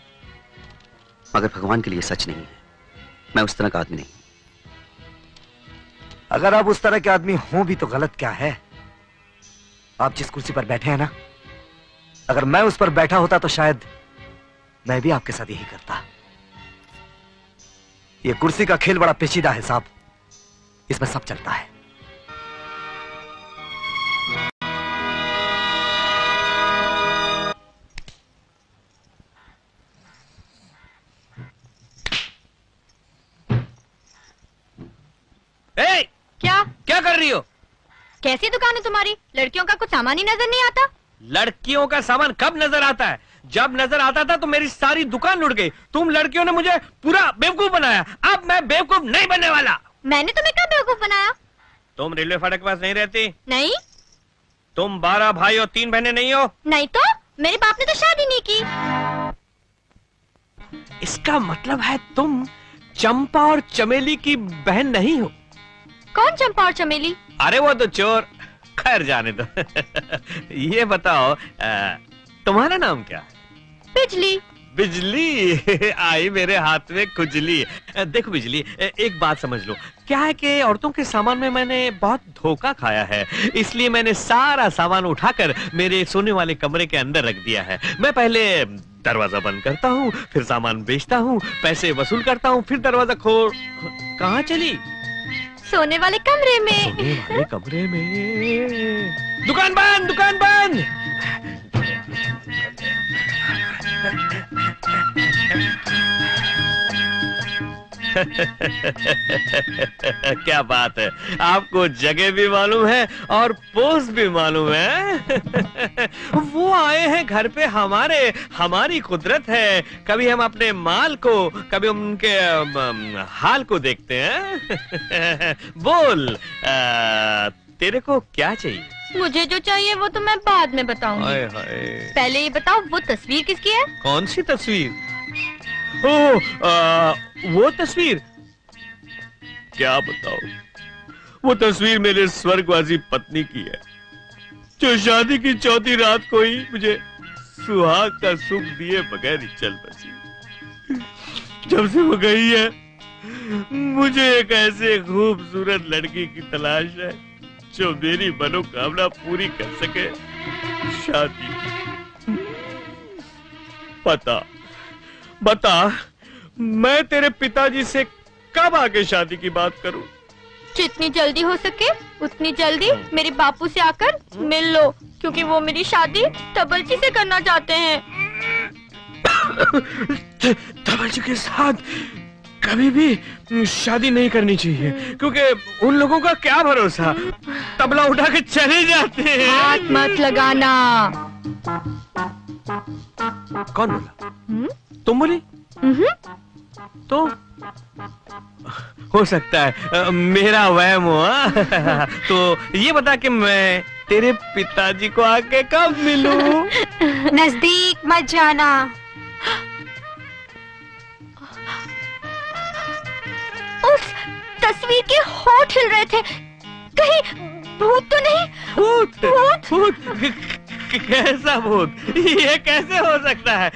मगर भगवान के लिए सच नहीं है। मैं उस तरह का आदमी नहीं। अगर आप उस तरह के आदमी हो भी तो गलत क्या है? आप जिस कुर्सी पर बैठे हैं ना, अगर मैं उस पर बैठा होता तो शायद मैं भी आपके साथ यही करता। ये कुर्सी का खेल बड़ा पेचीदा है साहब, इसमें सब चलता है। क्या कर रही हो? कैसी दुकान है तुम्हारी? लड़कियों का कुछ सामान ही नजर नहीं आता। लड़कियों का सामान कब नजर आता है? जब नजर आता था तो मेरी सारी दुकान लुट गई। तुम लड़कियों ने मुझे पूरा बेवकूफ बनाया। अब मैं बेवकूफ नहीं बनने वाला। मैंने तुम्हें कब बेवकूफ बनाया? तुम रेलवे फाटक के पास नहीं रहती? नहीं। तुम 12 भाई और 3 बहनें नहीं हो? नहीं तो मेरे बाप ने तो शादी नहीं की। इसका मतलब है तुम चंपा और चमेली की बहन नहीं हो? कौन चंपा और चमेली? अरे वो तो चोर। खैर जाने दो। ये बताओ तुम्हारा नाम क्या है? बिजली। बिजली आई मेरे हाथ में खुजली। देखो बिजली, एक बात समझ लो, क्या है कि औरतों के सामान में मैंने बहुत धोखा खाया है, इसलिए मैंने सारा सामान उठाकर मेरे सोने वाले कमरे के अंदर रख दिया है। मैं पहले दरवाजा बंद करता हूँ, फिर सामान बेचता हूँ, पैसे वसूल करता हूँ, फिर दरवाजा खोल। कहाँ चली? सोने वाले कमरे में। सोने वाले कमरे में। दुकान बंद, दुकान बंद। क्या बात है, आपको जगह भी मालूम है और पोस्ट भी मालूम है। वो आए हैं घर पे हमारे, हमारी कुदरत है। कभी हम अपने माल को, कभी उनके हाल को देखते हैं। बोल तेरे को क्या चाहिए? मुझे जो चाहिए वो तो मैं बाद में बताऊंगी। हाय हाय। पहले ये बताओ वो तस्वीर किसकी है? कौन सी तस्वीर? वो तस्वीर क्या बताऊं, वो तस्वीर मेरे स्वर्गवासी पत्नी की है, जो शादी की चौथी रात को ही मुझे सुहाग का सुख दिए बगैर ही चल बसी। जब से वो गई है, मुझे एक ऐसे खूबसूरत लड़की की तलाश है जो मेरी मनोकामना पूरी कर सके। शादी, बता मैं तेरे पिताजी से कब आके शादी की बात करूं? जितनी जल्दी हो सके उतनी जल्दी मेरे बापू से आकर मिल लो, क्योंकि वो मेरी शादी तबलची से करना चाहते हैं। तबलची के साथ कभी भी शादी नहीं करनी चाहिए, क्योंकि उन लोगों का क्या भरोसा, तबला उठा के चले जाते हैं। हाथ मत लगाना। कौन बोला? तुम बोली? तो हो सकता है मेरा वहम हुआ। तो ये बता कि मैं तेरे पिताजी को आके कब मिलूं? नजदीक मत जाना। उस तस्वीर के होठ हिल रहे थे, कहीं भूत तो नहीं? भूत? कैसा भूत? ये कैसे हो सकता है?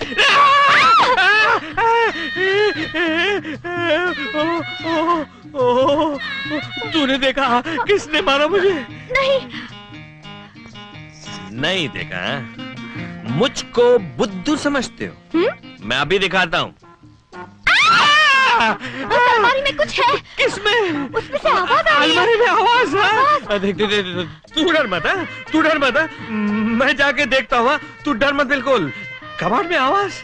तूने देखा? किसने मारा मुझे? नहीं देखा? मुझको बुद्धू समझते हो? मैं अभी दिखाता हूँ। अलमारी में कुछ है। किसमें? उसमें से आवाज आ रही है। अलमारी में आवाज है। देख तू डर मत, तू डर मत। मैं जाके देखता हूँ, तू डर मत बिल्कुल। कबाड़ में आवाज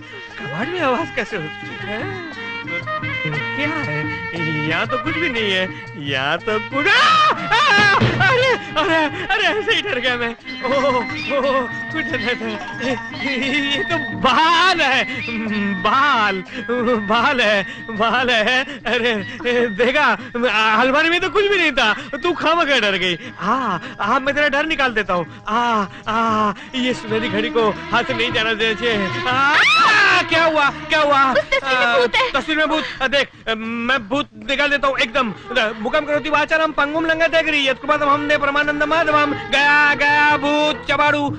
कैसे होती है? क्या है? यहाँ तो कुछ भी नहीं है। यहाँ तो कुछ अरे ऐसे ही डर गया मैं। कुछ ये तो बाल है। अरे देखा, अलमारी में तो कुछ भी नहीं था, तू खामखा डर गई। हाँ मैं तेरा डर निकाल देता हूँ। ये सुनहरी घड़ी को हाथ से नहीं जाना देना चाहिए। क्या हुआ? तस्वीर में भूत। देख मैं भूत निकाल देता हूँ एकदम। मुकम करोति वाचारम पंगुम लंघते गिरि यत्कृपातम हमने परमानंद माधवम। गया भूत चबाड़ू।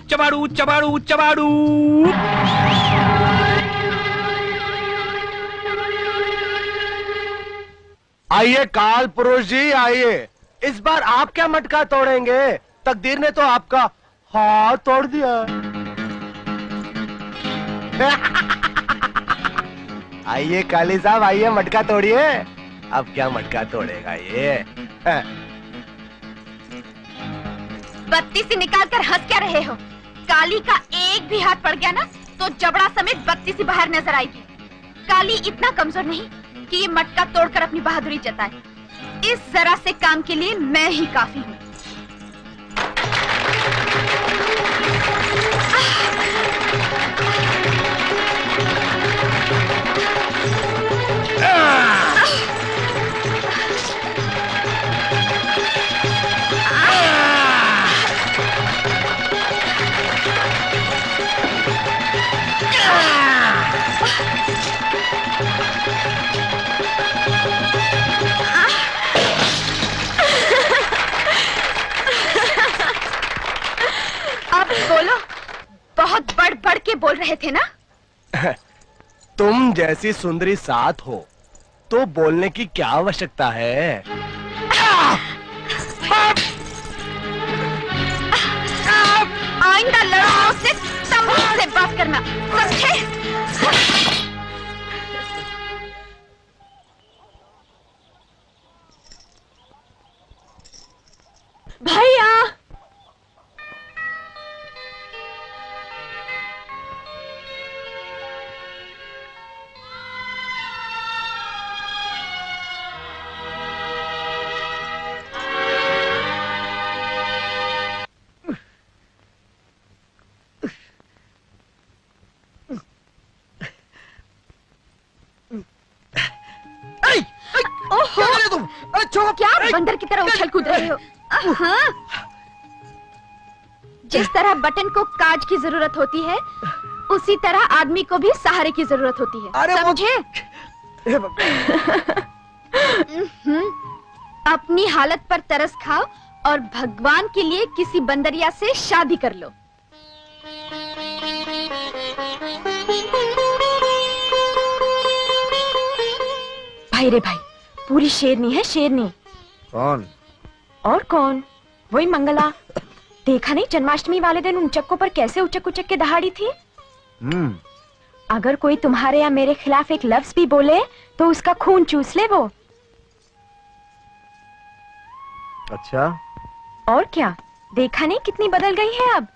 आइए काल पुरुष जी, आइए। इस बार आप क्या मटका तोड़ेंगे? तकदीर ने तो आपका हाथ तोड़ दिया। आइए काली साहब, आइए मटका तोड़िए। अब क्या मटका तोड़ेगा ये? बत्ती से निकाल कर हंस क्या रहे हो? काली का एक भी हाथ पड़ गया ना तो जबड़ा समेत बत्ती से बाहर नजर आएगी। काली इतना कमजोर नहीं कि ये मटका तोड़कर अपनी बहादुरी जताए। इस जरा से काम के लिए मैं ही काफी हूँ। आप बोलो, बहुत बढ़ के बोल रहे थे ना? तुम जैसी सुंदरी साथ हो तो बोलने की क्या आवश्यकता है? आइंदा लड़कों से तमीज से बात करना, समझे? भैया, क्या बंदर की तरह उछल कूद रहे हो? जिस तरह बटन को काज की जरूरत होती है, उसी तरह आदमी को भी सहारे की जरूरत होती है। समझे? अपनी हालत पर तरस खाओ और भगवान के लिए किसी बंदरिया से शादी कर लो। भाई रे भाई, पूरी शेरनी है, शेरनी। कौन? और कौन? वही मंगला। देखा नहीं जन्माष्टमी वाले दिन उन चक्कों पर कैसे उचक उचक के दहाड़ी थी। अगर कोई तुम्हारे या मेरे खिलाफ एक लफ्ज भी बोले तो उसका खून चूस ले वो। अच्छा, और क्या, देखा नहीं कितनी बदल गई है अब।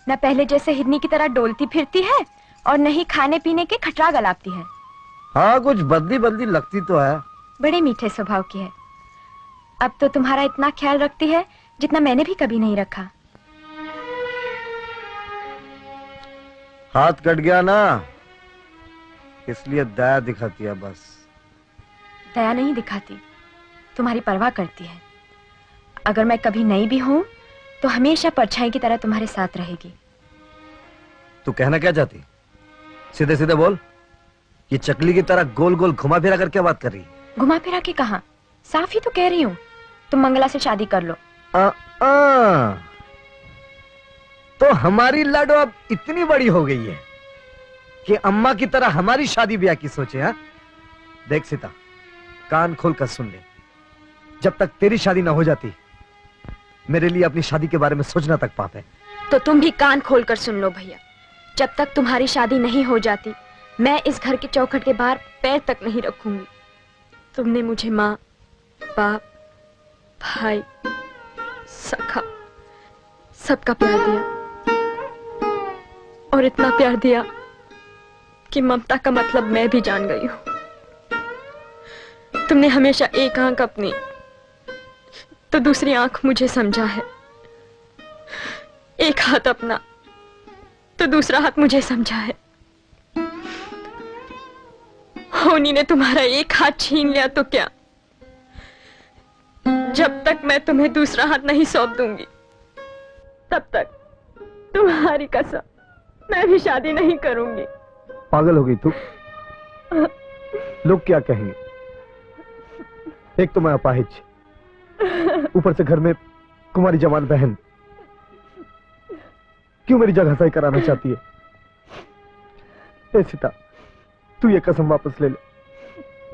न पहले जैसे हिरनी की तरह डोलती फिरती है और न ही खाने पीने के खटरा गलाती है। हाँ, कुछ बदली बदली लगती तो है। बड़े मीठे स्वभाव की है। अब तो तुम्हारा इतना ख्याल रखती है जितना मैंने भी कभी नहीं रखा। हाथ कट गया ना, इसलिए दया दिखाती है बस। दया नहीं दिखाती, तुम्हारी परवाह करती है। अगर मैं कभी नहीं भी हूं तो हमेशा परछाई की तरह तुम्हारे साथ रहेगी। तू कहना क्या चाहती? सीधे सीधे बोल। ये चकली की तरह गोल गोल घुमा फिरा कर क्या बात कर रही? घुमा फिरा के कहा, साफ ही तो कह रही हूँ, तुम मंगला से शादी कर लो। तो हमारी लाडो अब इतनी बड़ी हो गई है कि अम्मा की तरह हमारी शादी ब्याह की सोचे। हाँ, देख सीता, कान खोल कर सुन ले। जब तक तेरी शादी ना हो जाती, मेरे लिए अपनी शादी के बारे में सोचना तक पाप है। तो तुम भी कान खोल कर सुन लो भैया। जब तक तुम्हारी शादी नहीं हो जाती, मैं इस घर के चौखट के बाहर पैर तक नहीं रखूंगी। तुमने मुझे माँ, बाप, भाई, सखा, सबका प्यार दिया और इतना प्यार दिया कि ममता का मतलब मैं भी जान गई हूं। तुमने हमेशा एक आंख अपनी तो दूसरी आंख मुझे समझा है, एक हाथ अपना तो दूसरा हाथ मुझे समझा है। होनी ने तुम्हारा एक हाथ छीन लिया तो क्या, जब तक मैं तुम्हें दूसरा हाथ नहीं सौंप दूंगी तब तक तुम्हारी कसम मैं भी शादी नहीं करूंगी। पागल हो गई तू? लोग क्या कहेंगे? एक तो मैं अपाहिज, ऊपर से घर में कुमारी जवान बहन। क्यों मेरी जगह सही कराना चाहती है? ए सीता, तू ये कसम वापस ले ले।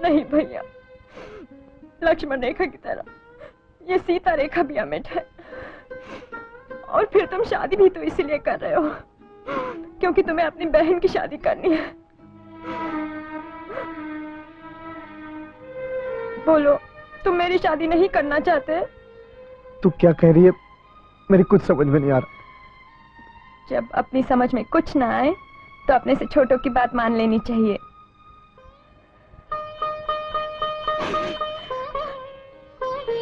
नहीं भैया, लक्ष्मण रेखा की तरह ये सीता रेखा भी अमिट है। और फिर तुम शादी भी तो इसीलिए कर रहे हो क्योंकि तुम्हें अपनी बहन की शादी करनी है। बोलो, तुम मेरी शादी नहीं करना चाहते? तू क्या कह रही है? मेरी कुछ समझ में नहीं आ रहा। जब अपनी समझ में कुछ ना आए तो अपने से छोटों की बात मान लेनी चाहिए।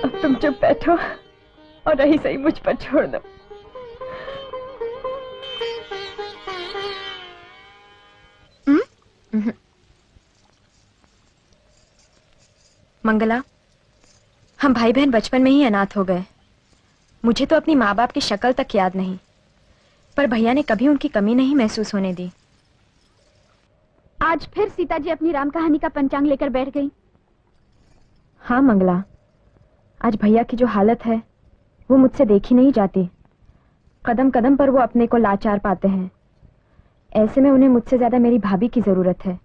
अब तुम चुप बैठो और रही सही मुझ पर छोड़ दो। मंगला, हम भाई बहन बचपन में ही अनाथ हो गए। मुझे तो अपनी माँ बाप की शक्ल तक याद नहीं, पर भैया ने कभी उनकी कमी नहीं महसूस होने दी। आज फिर सीता जी अपनी राम कहानी का पंचांग लेकर बैठ गई। हाँ मंगला, आज भैया की जो हालत है वो मुझसे देखी नहीं जाती। कदम कदम पर वो अपने को लाचार पाते हैं। ऐसे में उन्हें मुझसे ज्यादा मेरी भाभी की जरूरत है।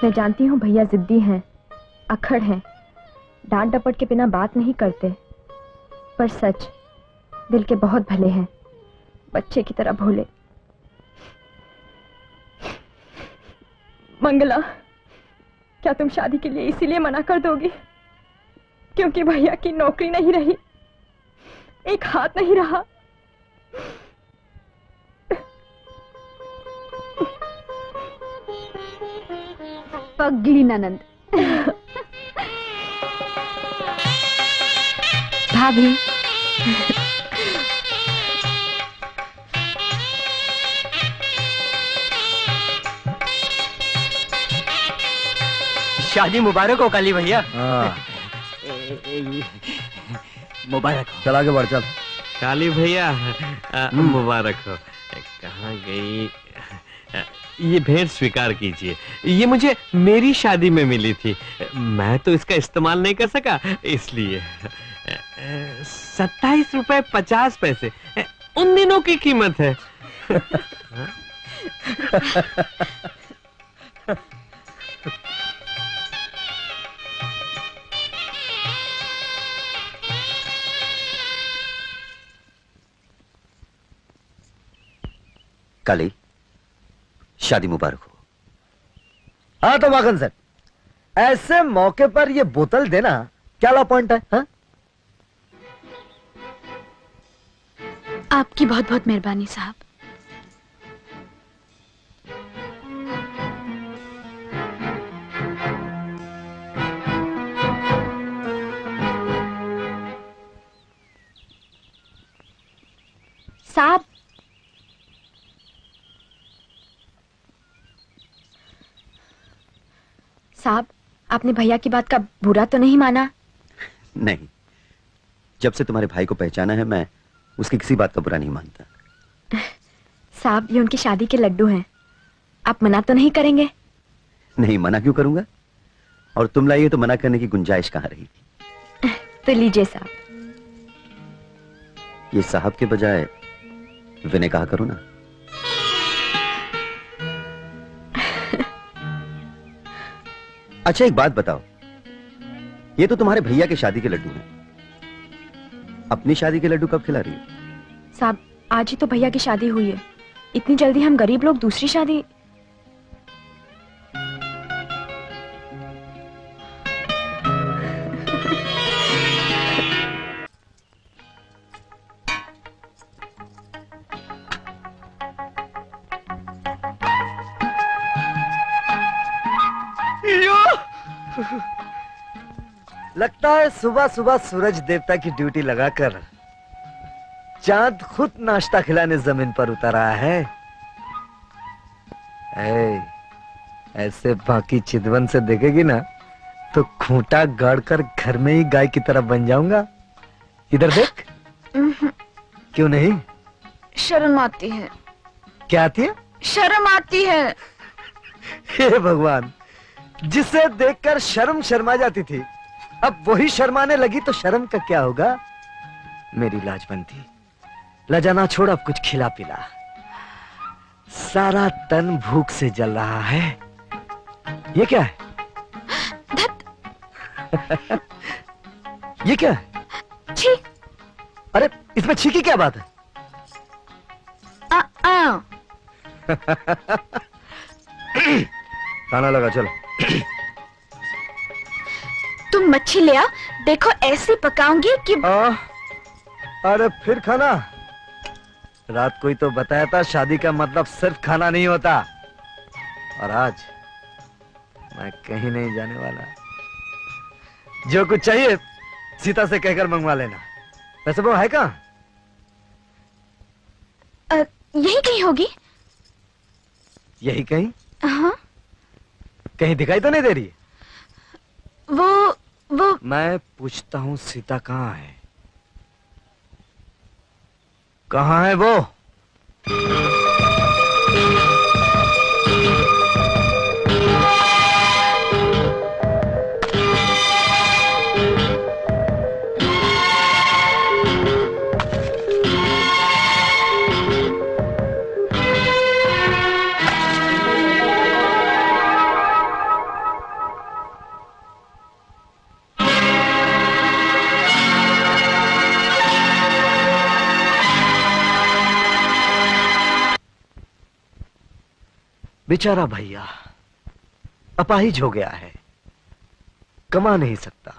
मैं जानती हूँ भैया जिद्दी हैं, अखड़ हैं, डांट डपट के बिना बात नहीं करते, पर सच दिल के बहुत भले हैं, बच्चे की तरह भोले। मंगला, क्या तुम शादी के लिए इसीलिए मना कर दोगी क्योंकि भैया की नौकरी नहीं रही, एक हाथ नहीं रहा? पगली ननंद। भाभी, शादी मुबारक हो काली भैया। हाँ, मुबारक हो। चल आगे बढ़, चल। काली भैया मुबारक हो। कहाँ गई? ये भेंट स्वीकार कीजिए। ये मुझे मेरी शादी में मिली थी, मैं तो इसका इस्तेमाल नहीं कर सका, इसलिए 27 रुपए 50 पैसे उन दिनों की कीमत है। काली, शादी मुबारक हो। हाँ तो माखन सर, ऐसे मौके पर ये बोतल देना क्या ला पॉइंट है? हा? आपकी बहुत बहुत मेहरबानी साहब। साहब, साहब, आपने भैया की बात का बुरा तो नहीं माना? नहीं, जब से तुम्हारे भाई को पहचाना है मैं उसकी किसी बात का बुरा नहीं मानता। साहब, ये उनकी शादी के लड्डू हैं, आप मना तो नहीं करेंगे? नहीं, मना क्यों करूंगा? और तुम लाइए तो मना करने की गुंजाइश कहाँ रही थी? तो लीजिए साहब। ये साहब के बजाय विनय कहा करो ना। अच्छा एक बात बताओ, ये तो तुम्हारे भैया के शादी के लड्डू हैं, अपनी शादी के लड्डू कब खिला रही हो? साहब, आज ही तो भैया की शादी हुई है, इतनी जल्दी हम गरीब लोग दूसरी शादी? लगता है सुबह सुबह सूरज देवता की ड्यूटी लगाकर चांद खुद नाश्ता खिलाने जमीन पर उतर आया है। ऐसे बाकी चितवन से देखेगी ना तो खूंटा गाड़कर घर में ही गाय की तरह बन जाऊंगा। इधर देख। क्यों नहीं? शर्म आती है। क्या आती है? शर्म आती है। हे भगवान, जिसे देखकर शर्म शर्मा जाती थी अब वही शर्माने लगी तो शर्म का क्या होगा? मेरी लाजबंदी, लजाना छोड़, अब कुछ खिला पिला। सारा तन भूख से जल रहा है। ये क्या है? ये क्या है? छी। अरे इसमें छी की क्या बात है? खाना लगा, चलो। तुम मच्छी ले आ, देखो ऐसे पकाऊंगी कि अरे फिर खाना? रात को ही तो बताया था शादी का मतलब सिर्फ खाना नहीं होता। और आज मैं कहीं नहीं जाने वाला। जो कुछ चाहिए सीता से कहकर मंगवा लेना। वैसे वो है कहाँ? यही कहीं होगी। यही कहीं? हाँ। कहीं दिखाई तो नहीं दे रही? वो मैं पूछता हूँ सीता कहाँ है? कहाँ है वो? बेचारा भैया अपाहिज हो गया है, कमा नहीं सकता।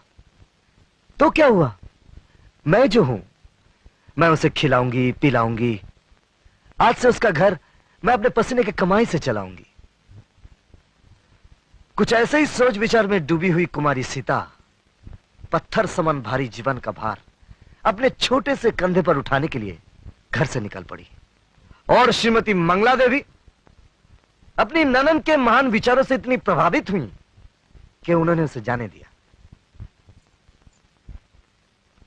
तो क्या हुआ, मैं जो हूं मैं उसे खिलाऊंगी पिलाऊंगी। आज से उसका घर मैं अपने पसीने के कमाई से चलाऊंगी। कुछ ऐसे ही सोच विचार में डूबी हुई कुमारी सीता पत्थर समान भारी जीवन का भार अपने छोटे से कंधे पर उठाने के लिए घर से निकल पड़ी। और श्रीमती मंगला देवी अपनी ननन के महान विचारों से इतनी प्रभावित हुई कि उन्होंने उसे जाने दिया।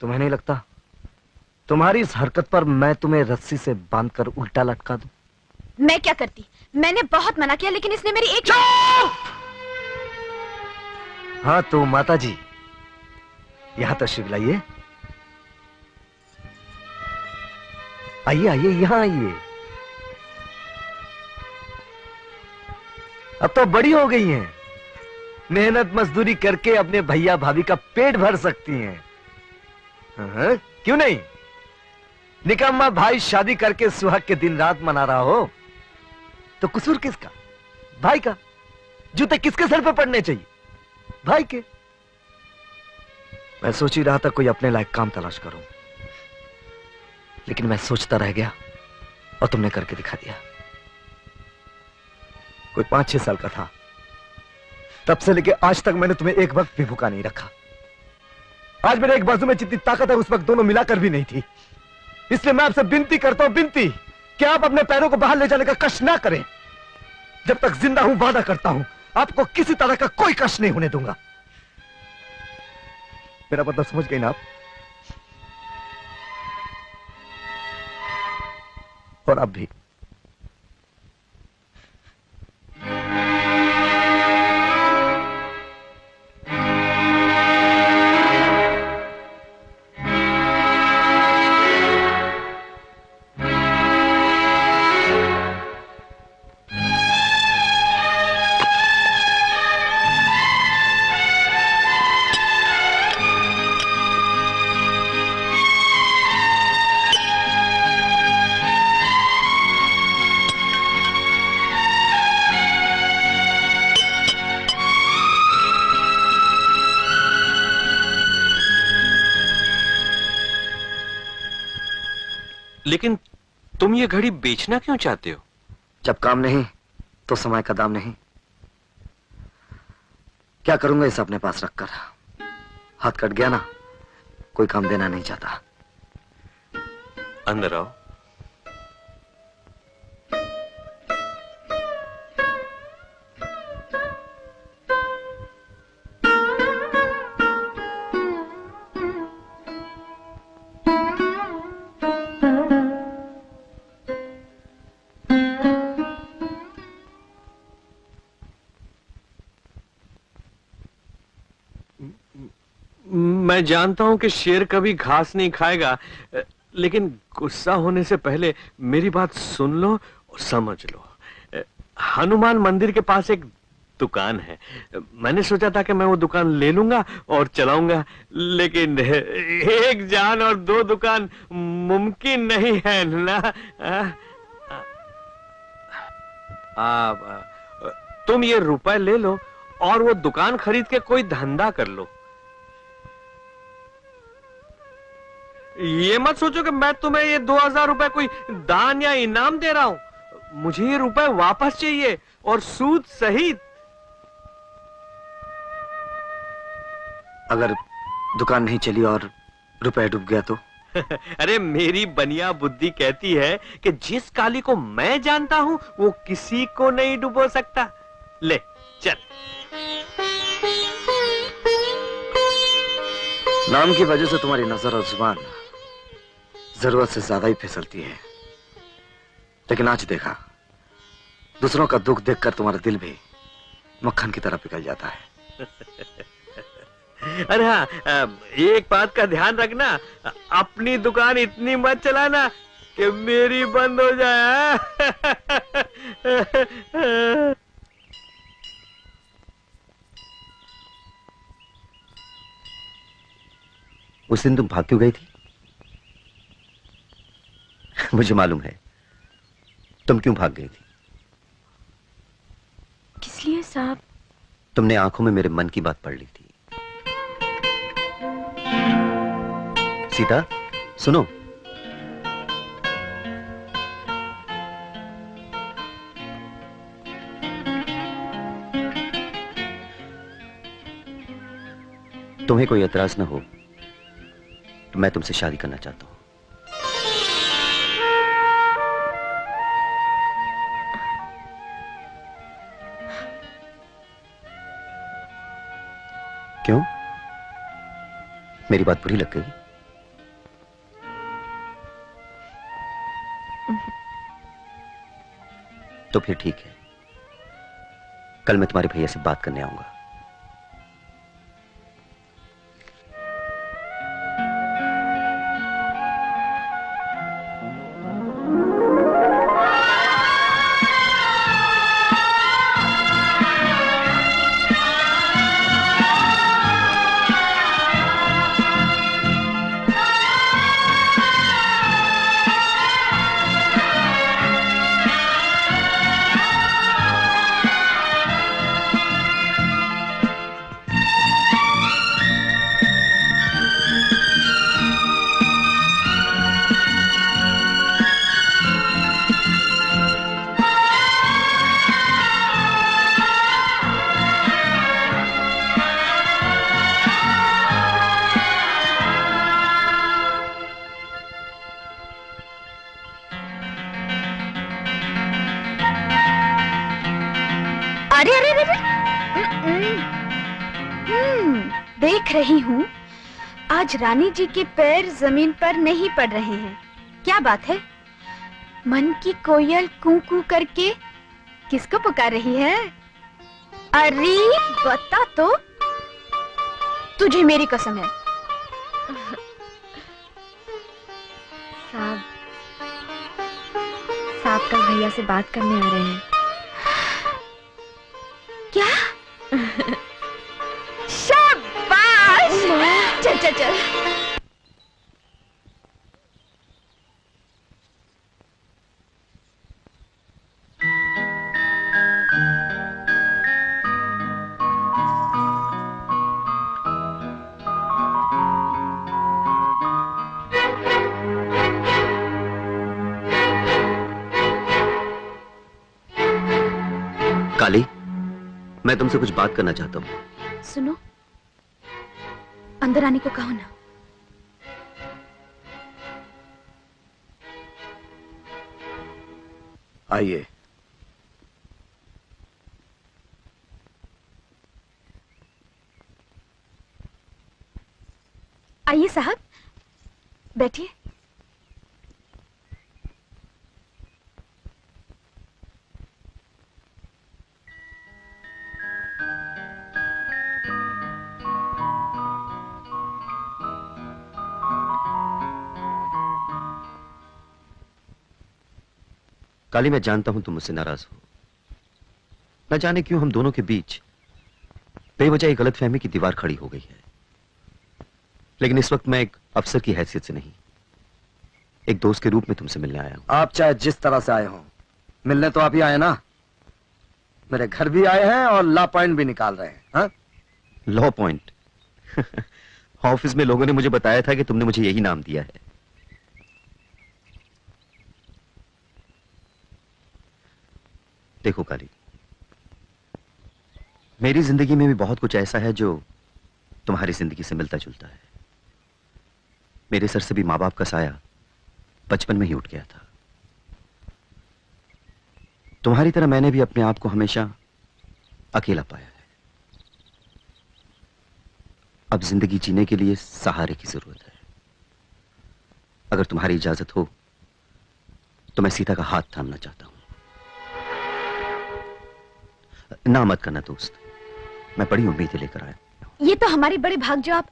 तुम्हें नहीं लगता तुम्हारी इस हरकत पर मैं तुम्हें रस्सी से बांधकर उल्टा लटका दूं? मैं क्या करती? मैंने बहुत मना किया लेकिन इसने मेरी एक। हाँ तो माता जी यहां तशरीफ लाइए। आइए आइए यहां आइए। अब तो बड़ी हो गई हैं, मेहनत मजदूरी करके अपने भैया भाभी का पेट भर सकती हैं। हाँ, क्यों नहीं? निकम्मा भाई शादी करके सुहाग के दिन रात मना रहा हो तो कसूर किसका? भाई का। जूते किसके सर पे पड़ने चाहिए? भाई के। मैं सोच ही रहा था कोई अपने लायक काम तलाश करूं, लेकिन मैं सोचता रह गया और तुमने करके दिखा दिया। कोई 5-6 साल का था, तब से लेके आज तक मैंने तुम्हें एक वक्त भी भूखा नहीं रखा। आज मेरे एक बाजू में जितनी ताकत है उस वक्त दोनों मिलाकर भी नहीं थी। इसलिए मैं आपसे विनती करता हूं, विनती कि आप अपने पैरों को बाहर ले जाने का कष्ट ना करें। जब तक जिंदा हूं वादा करता हूं आपको किसी तरह का कोई कष्ट नहीं होने दूंगा। मेरा मतलब समझ गई ना आप? और अब भी। लेकिन तुम ये घड़ी बेचना क्यों चाहते हो? जब काम नहीं तो समय का दाम नहीं। क्या करूंगा इसे अपने पास रखकर? हाथ कट गया ना, कोई काम देना नहीं चाहता। अंदर आओ। मैं जानता हूं कि शेर कभी घास नहीं खाएगा, लेकिन गुस्सा होने से पहले मेरी बात सुन लो और समझ लो। हनुमान मंदिर के पास एक दुकान है। मैंने सोचा था कि मैं वो दुकान ले लूंगा और चलाऊंगा, लेकिन एक जान और 2 दुकान मुमकिन नहीं है ना। तुम ये रुपए ले लो और वो दुकान खरीद के कोई धंधा कर लो। ये मत सोचो कि मैं तुम्हें ये 2000 रुपए कोई दान या इनाम दे रहा हूं। मुझे ये रुपए वापस चाहिए और सूद सहित। अगर दुकान नहीं चली और रुपए डूब गया तो? अरे मेरी बनिया बुद्धि कहती है कि जिस काली को मैं जानता हूं वो किसी को नहीं डुबो सकता। ले चल। नाम की वजह से तुम्हारी नजर और जुबान जरूरत से ज्यादा ही फिसलती है, लेकिन आज देखा दूसरों का दुख देखकर तुम्हारा दिल भी मक्खन की तरह पिघल जाता है। अरे हाँ, एक बात का ध्यान रखना, अपनी दुकान इतनी मत चलाना कि मेरी बंद हो जाए। उस दिन तुम भाग क्यों गई थी? मुझे मालूम है तुम क्यों भाग गई थी। किस लिए साहब? तुमने आंखों में मेरे मन की बात पढ़ ली थी। सीता सुनो, तुम्हें कोई एतराज ना हो तो मैं तुमसे शादी करना चाहता हूं। क्यों? मेरी बात बुरी लग गई? तो फिर ठीक है, कल मैं तुम्हारे भैया से बात करने आऊंगा। अरे अरे अरे देख रही हूँ आज रानी जी के पैर जमीन पर नहीं पड़ रहे हैं। क्या बात है? मन की कोयल कू कू करके किसको पुकार रही है? अरे बता तो, तुझे मेरी कसम है। साहब कल भैया से बात करने आ रहे हैं। क्या? शाबाश! चल चल चल। काली, मैं तुमसे कुछ बात करना चाहता हूँ। सुनो, अंदर आने को कहो ना। आइए। आइए साहब, बैठिए। काली, मैं जानता हूं तुम मुझसे नाराज हो। न जाने क्यों हम दोनों के बीच बेवजह एक गलतफहमी की दीवार खड़ी हो गई है। लेकिन इस वक्त मैं एक अफसर की हैसियत से नहीं, एक दोस्त के रूप में तुमसे मिलने आया हूं। आप चाहे जिस तरह से आए हो, मिलने तो आप ही आए ना। मेरे घर भी आए हैं और लॉ पॉइंट भी निकाल रहे हैं। हाँ? Law point? ऑफिस में लोगों ने मुझे बताया था कि तुमने मुझे यही नाम दिया है। देखो काली, मेरी जिंदगी में भी बहुत कुछ ऐसा है जो तुम्हारी जिंदगी से मिलता जुलता है। मेरे सर से भी माँ बाप का साया बचपन में ही उठ गया था। तुम्हारी तरह मैंने भी अपने आप को हमेशा अकेला पाया है। अब जिंदगी जीने के लिए सहारे की जरूरत है। अगर तुम्हारी इजाजत हो तो मैं सीता का हाथ थामना चाहता हूं। ना मत करना दोस्त, मैं बड़ी उम्मीदें लेकर आया। ये तो हमारे बड़े भाग जो आप।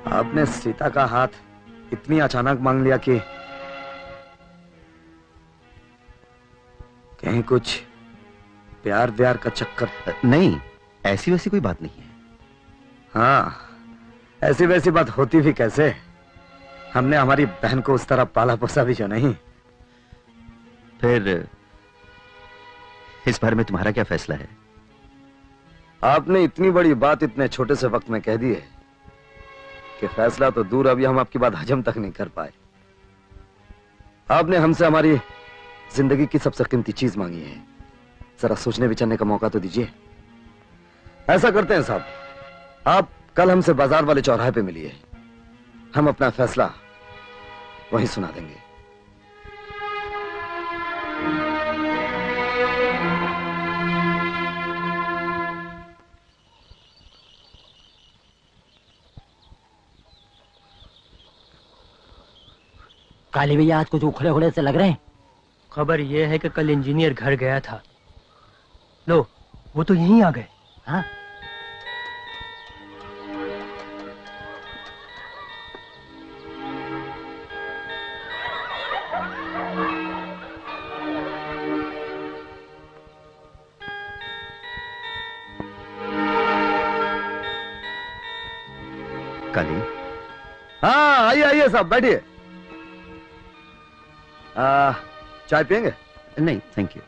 आपने सीता का हाथ इतनी अचानक मांग लिया कि कहीं कुछ प्यार व्यार का चक्कर? नहीं, ऐसी वैसी कोई बात नहीं है। हाँ, ऐसी वैसी बात होती भी कैसे? हमने हमारी बहन को उस तरह पाला पोसा भी जो नहीं। फिर इस बारे में तुम्हारा क्या फैसला है? आपने इतनी बड़ी बात इतने छोटे से वक्त में कह दी है कि फैसला तो दूर, अभी हम आपकी बात हजम तक नहीं कर पाए। आपने हमसे हमारी जिंदगी की सबसे कीमती चीज मांगी है। जरा सोचने विचारने का मौका तो दीजिए। ऐसा करते हैं साहब, आप कल हमसे बाजार वाले चौराहे पे मिलिए, हम अपना फैसला वहीं सुना देंगे। काली भैया आज कुछ उखड़े उखड़े से लग रहे हैं। खबर ये है कि कल इंजीनियर घर गया था। लो, वो तो यहीं आ गए। हाँ, काली, हाँ आइए आइए साहब बैठिए। चाय पियेंगे? नहीं थैंक यू।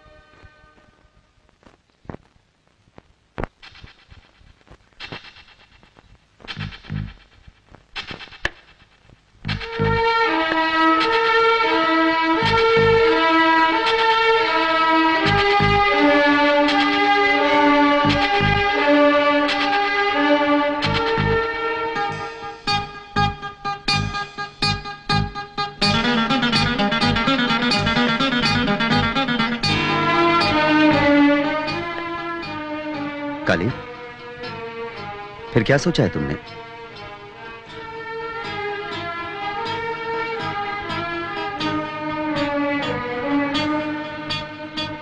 काली, फिर क्या सोचा है तुमने?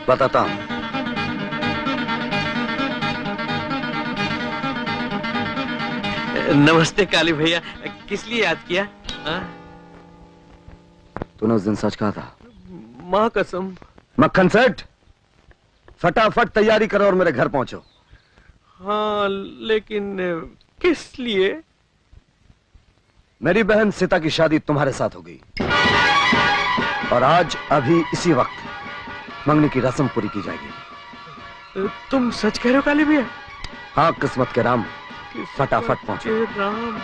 बताता हूं। नमस्ते काली भैया, किस लिए याद किया? तूने उस दिन सच कहा था। माँ कसम। मक्खन सेठ, फटाफट तैयारी करो और मेरे घर पहुंचो। हाँ, लेकिन किस लिए? मेरी बहन सीता की शादी तुम्हारे साथ होगी और आज अभी इसी वक्त मंगनी की रस्म पूरी की जाएगी। तुम सच कह रहे हो काली भैया? हाँ, किस्मत के राम, फटाफट पहुंचो। राम।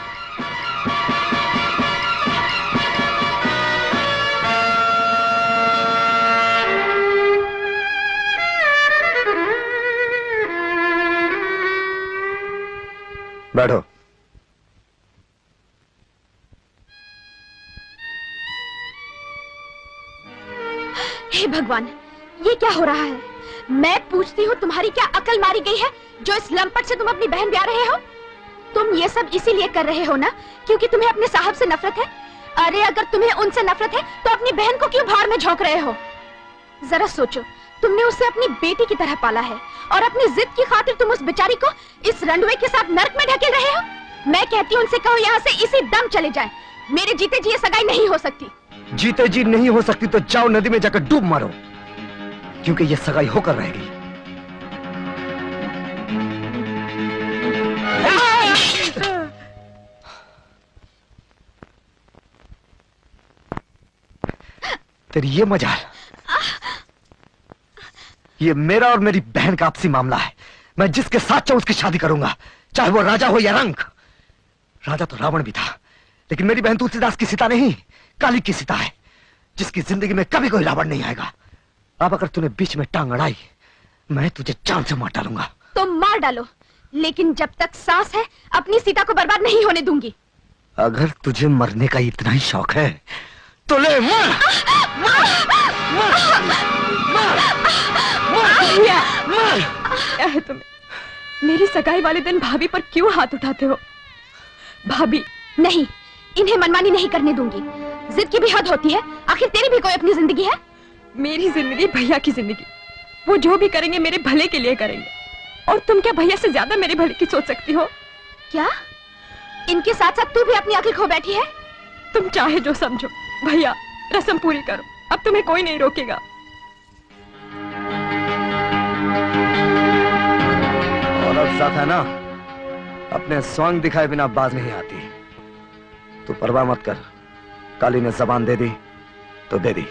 बैठो। हे भगवान, ये क्या हो रहा है? मैं पूछती हूँ, तुम्हारी क्या अकल मारी गई है जो इस लंपट से तुम अपनी बहन ब्याह रहे हो? तुम ये सब इसीलिए कर रहे हो ना क्योंकि तुम्हें अपने साहब से नफरत है? अरे अगर तुम्हें उनसे नफरत है तो अपनी बहन को क्यों भाड़ में झोंक रहे हो? जरा सोचो, तुमने उसे अपनी बेटी की तरह पाला है और अपनी जिद की खातिर तुम उस बेचारी को इस रंडवे के साथ नर्क में ढकेल रहे हो। मैं कहती हूँ उनसे कहो यहाँ से इसी दम चले जाएं। मेरे जीते जी ये सगाई नहीं हो सकती। जीते जी नहीं हो सकती तो जाओ नदी में जाकर डूब मारो, क्योंकि ये सगाई होकर रहेगी। तेरी ये मजाल, ये मेरा और मेरी बहन का आपसी मामला है। मैं जिसके साथ चाहूं उसकी शादी करूंगा, चाहे वो राजा हो या रंक। राजा तो रावण भी था, लेकिन मेरी बहन तुलसीदास की सीता नहीं, काली की सीता है, जिसकी जिंदगी में कभी कोई रावण नहीं आएगा। अब अगर तूने बीच में टांग अड़ाई, मैं तुझे जान से मार डालूंगा। तो मार डालो, लेकिन जब तक सांस है अपनी सीता को बर्बाद नहीं होने दूंगी। अगर तुझे मरने का इतना ही शौक है तो ले मर। क्या है तुम्हें? मेरी सगाई वाले दिन भाभी पर क्यों हाथ उठाते हो? भाभी नहीं, इन्हें मनमानी नहीं करने दूंगी। जिद की भी हद होती है, आखिर तेरी भी कोई अपनी जिंदगी है। मेरी जिंदगी भैया की जिंदगी, वो जो भी करेंगे मेरे भले के लिए करेंगे। और तुम क्या भैया से ज्यादा मेरे भले की सोच सकती हो? क्या इनके साथ साथ तू भी अपनी अकल खो बैठी है? तुम चाहे जो समझो, भैया रस्म पूरी करो, अब तुम्हें कोई नहीं रोकेगा। औरत साथ है ना, अपने स्वांग दिखाए बिना बाज नहीं आती। तू परवाह मत कर, काली ने जबान दे दी तो दे दी।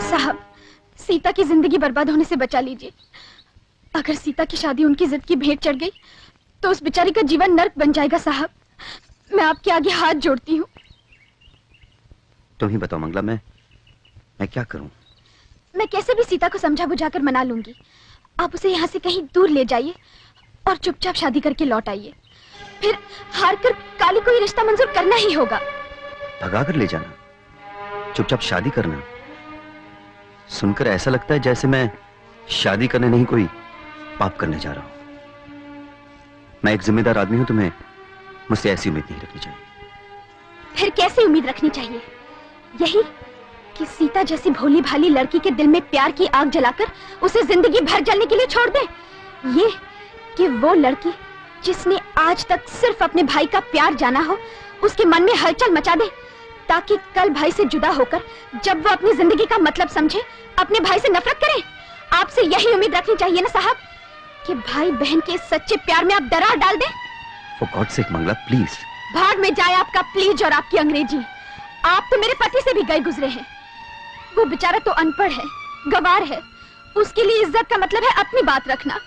साहब, सीता की जिंदगी बर्बाद होने से बचा लीजिए। अगर सीता की शादी उनकी जिद की भेंट चढ़ गई तो उस बेचारी का जीवन नर्क बन जाएगा। साहब, मैं आपके आगे हाथ जोड़ती हूँ। तुम ही बताओ मंगला, मैं क्या करूं? मैं कैसे भी सीता को समझा बुझाकर मना लूंगी। आप उसे यहाँ से कहीं दूर ले जाइए और चुपचाप शादी करके लौट आइए। फिर हार कर काली को ये रिश्ता मंजूर करना ही होगा। भगा कर ले जाना, चुपचाप शादी करना? सुनकर ऐसा लगता है जैसे मैं शादी करने नहीं, कोई पाप करने जा रहा हूं। मैं एक जिम्मेदार आदमी हूं, तुम्हें मुझसे ऐसी उम्मीद नहीं रखनी चाहिए। फिर कैसी उम्मीद रखनी चाहिए? यही कि सीता जैसी भोली भाली लड़की के दिल में प्यार की आग जलाकर उसे जिंदगी भर जलने के लिए छोड़ दे। ये कि वो लड़की जिसने आज तक सिर्फ अपने भाई का प्यार जाना हो, उसके मन में हलचल मचा दे, ताकि कल भाई से जुदा होकर जब वो अपनी जिंदगी का मतलब समझे, अपने भाई से नफरत करे। आपसे यही उम्मीद रखनी चाहिए ना साहब, कि भाई बहन के सच्चे प्यार में आप दरार डाल दें। For God's sake, Mangala please. भाग में जाए आपका प्लीज और आपकी अंग्रेजी। आप तो मेरे पति से भी गए गुजरे हैं। वो बेचारा तो अनपढ़ है, गवार है, उसके लिए इज्जत का मतलब है अपनी बात रखना।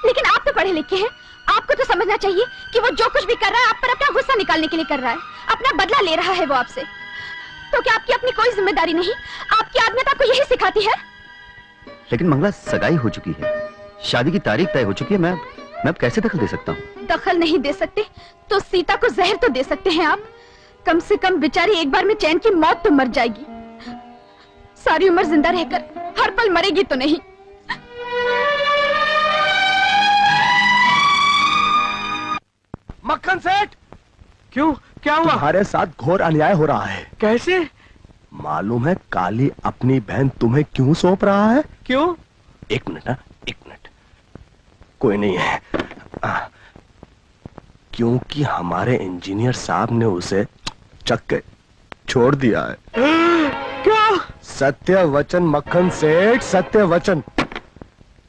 लेकिन आप तो पढ़े लिखे हैं, आपको तो समझना चाहिए कि वो जो कुछ भी कर रहा है आप पर अपना गुस्सा निकालने के लिए कर रहा है, अपना बदला ले रहा है वो आपसे। तो क्या आपकी अपनी कोई जिम्मेदारी नहीं? आपकी आदत आपको यही सिखाती है? लेकिन मंगला, सगाई हो चुकी है, शादी की तारीख तय हो चुकी है। मैं अब कैसे दखल दे सकता हूँ? दखल नहीं दे सकते तो सीता को जहर तो दे सकते हैं आप। कम से कम बेचारी एक बार में चैन की मौत तो मर जाएगी, सारी उम्र जिंदा रहकर हर पल मरेगी तो नहीं। मक्खन सेठ, क्यों, क्या हुआ? तुम्हारे साथ घोर अन्याय हो रहा है। कैसे? मालूम है काली अपनी बहन तुम्हें क्यों सौंप रहा है? क्यों? एक मिनट ना, एक मिनट। कोई नहीं है। क्योंकि हमारे इंजीनियर साहब ने उसे चक के छोड़ दिया है। क्या? सत्य वचन मक्खन सेठ, सत्य वचन।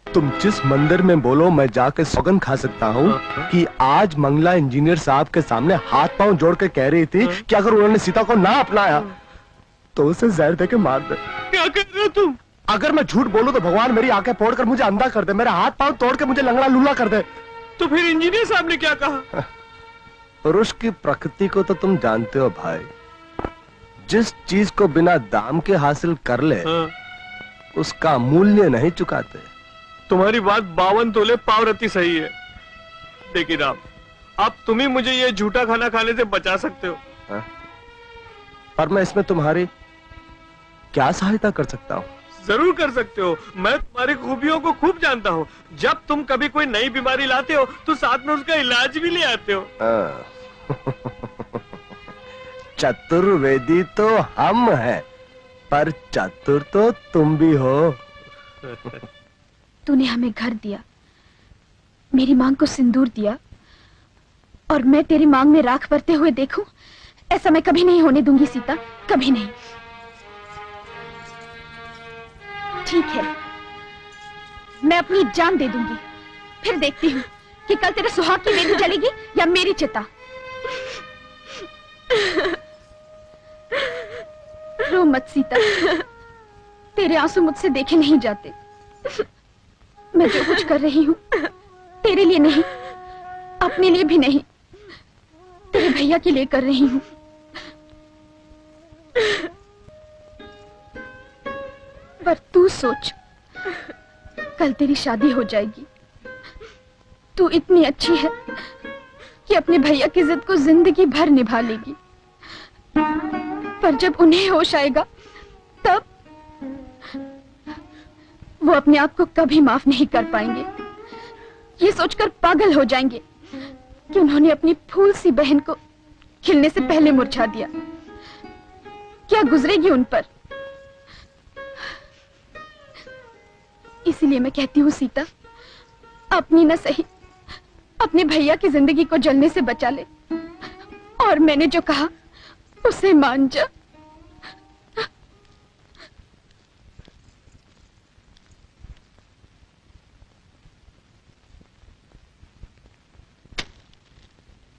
तुम जिस मंदिर में बोलो, मैं जाके सौगंध खा सकता हूँ कि आज मंगला इंजीनियर साहब के सामने हाथ पांव जोड़ के कह रही थी कि अगर उन्होंने सीता को ना अपनाया तो उसे जहर देके मार दे। क्या कर रहे हो तुम? अगर मैं झूठ बोलूं तो भगवान मेरी आंखें फोड़कर मुझे अंधा कर दे, मेरे हाथ पांव तोड़ के मुझे लंगड़ा लूला कर दे। तो फिर इंजीनियर साहब ने क्या कहा? पुरुष की प्रकृति को तो तुम जानते हो भाई, जिस चीज को बिना दाम के हासिल कर ले उसका मूल्य नहीं चुकाते। तुम्हारी बात 52 तोले पावरती सही है, लेकिन अब तुम ही मुझे ये झूठा खाना खाने से बचा सकते हो। पर मैं इसमें तुम्हारी क्या सहायता कर सकता हूँ? जरूर कर सकते हो, मैं तुम्हारी खूबियों को खूब जानता हूँ। जब तुम कभी कोई नई बीमारी लाते हो तो साथ में उसका इलाज भी ले आते हो। चतुर्वेदी तो हम हैं, पर चतुर तो तुम भी हो। तूने हमें घर दिया, मेरी मांग को सिंदूर दिया, और मैं तेरी मांग में राख भरते हुए देखूं, ऐसा मैं कभी नहीं होने दूंगी सीता, कभी नहीं। ठीक है, मैं अपनी जान दे दूंगी, फिर देखती हूँ कि कल तेरे सुहाग की वेदी जलेगी या मेरी चिता। रो मत सीता, तेरे आंसू मुझसे देखे नहीं जाते। मैं जो कुछ कर रही हूँ तेरे लिए नहीं, अपने लिए भी नहीं, तेरे भैया के लिए कर रही हूँ। पर तू सोच, कल तेरी शादी हो जाएगी, तू इतनी अच्छी है कि अपने भैया की जिद को जिंदगी भर निभा लेगी। पर जब उन्हें होश आएगा तब वो अपने आप को कभी माफ नहीं कर पाएंगे। ये सोचकर पागल हो जाएंगे कि उन्होंने अपनी फूल सी बहन को खिलने से पहले मुरझा दिया। क्या गुजरेगी उन पर? इसीलिए मैं कहती हूँ सीता, अपनी न सही अपने भैया की जिंदगी को जलने से बचा ले, और मैंने जो कहा उसे मान जा।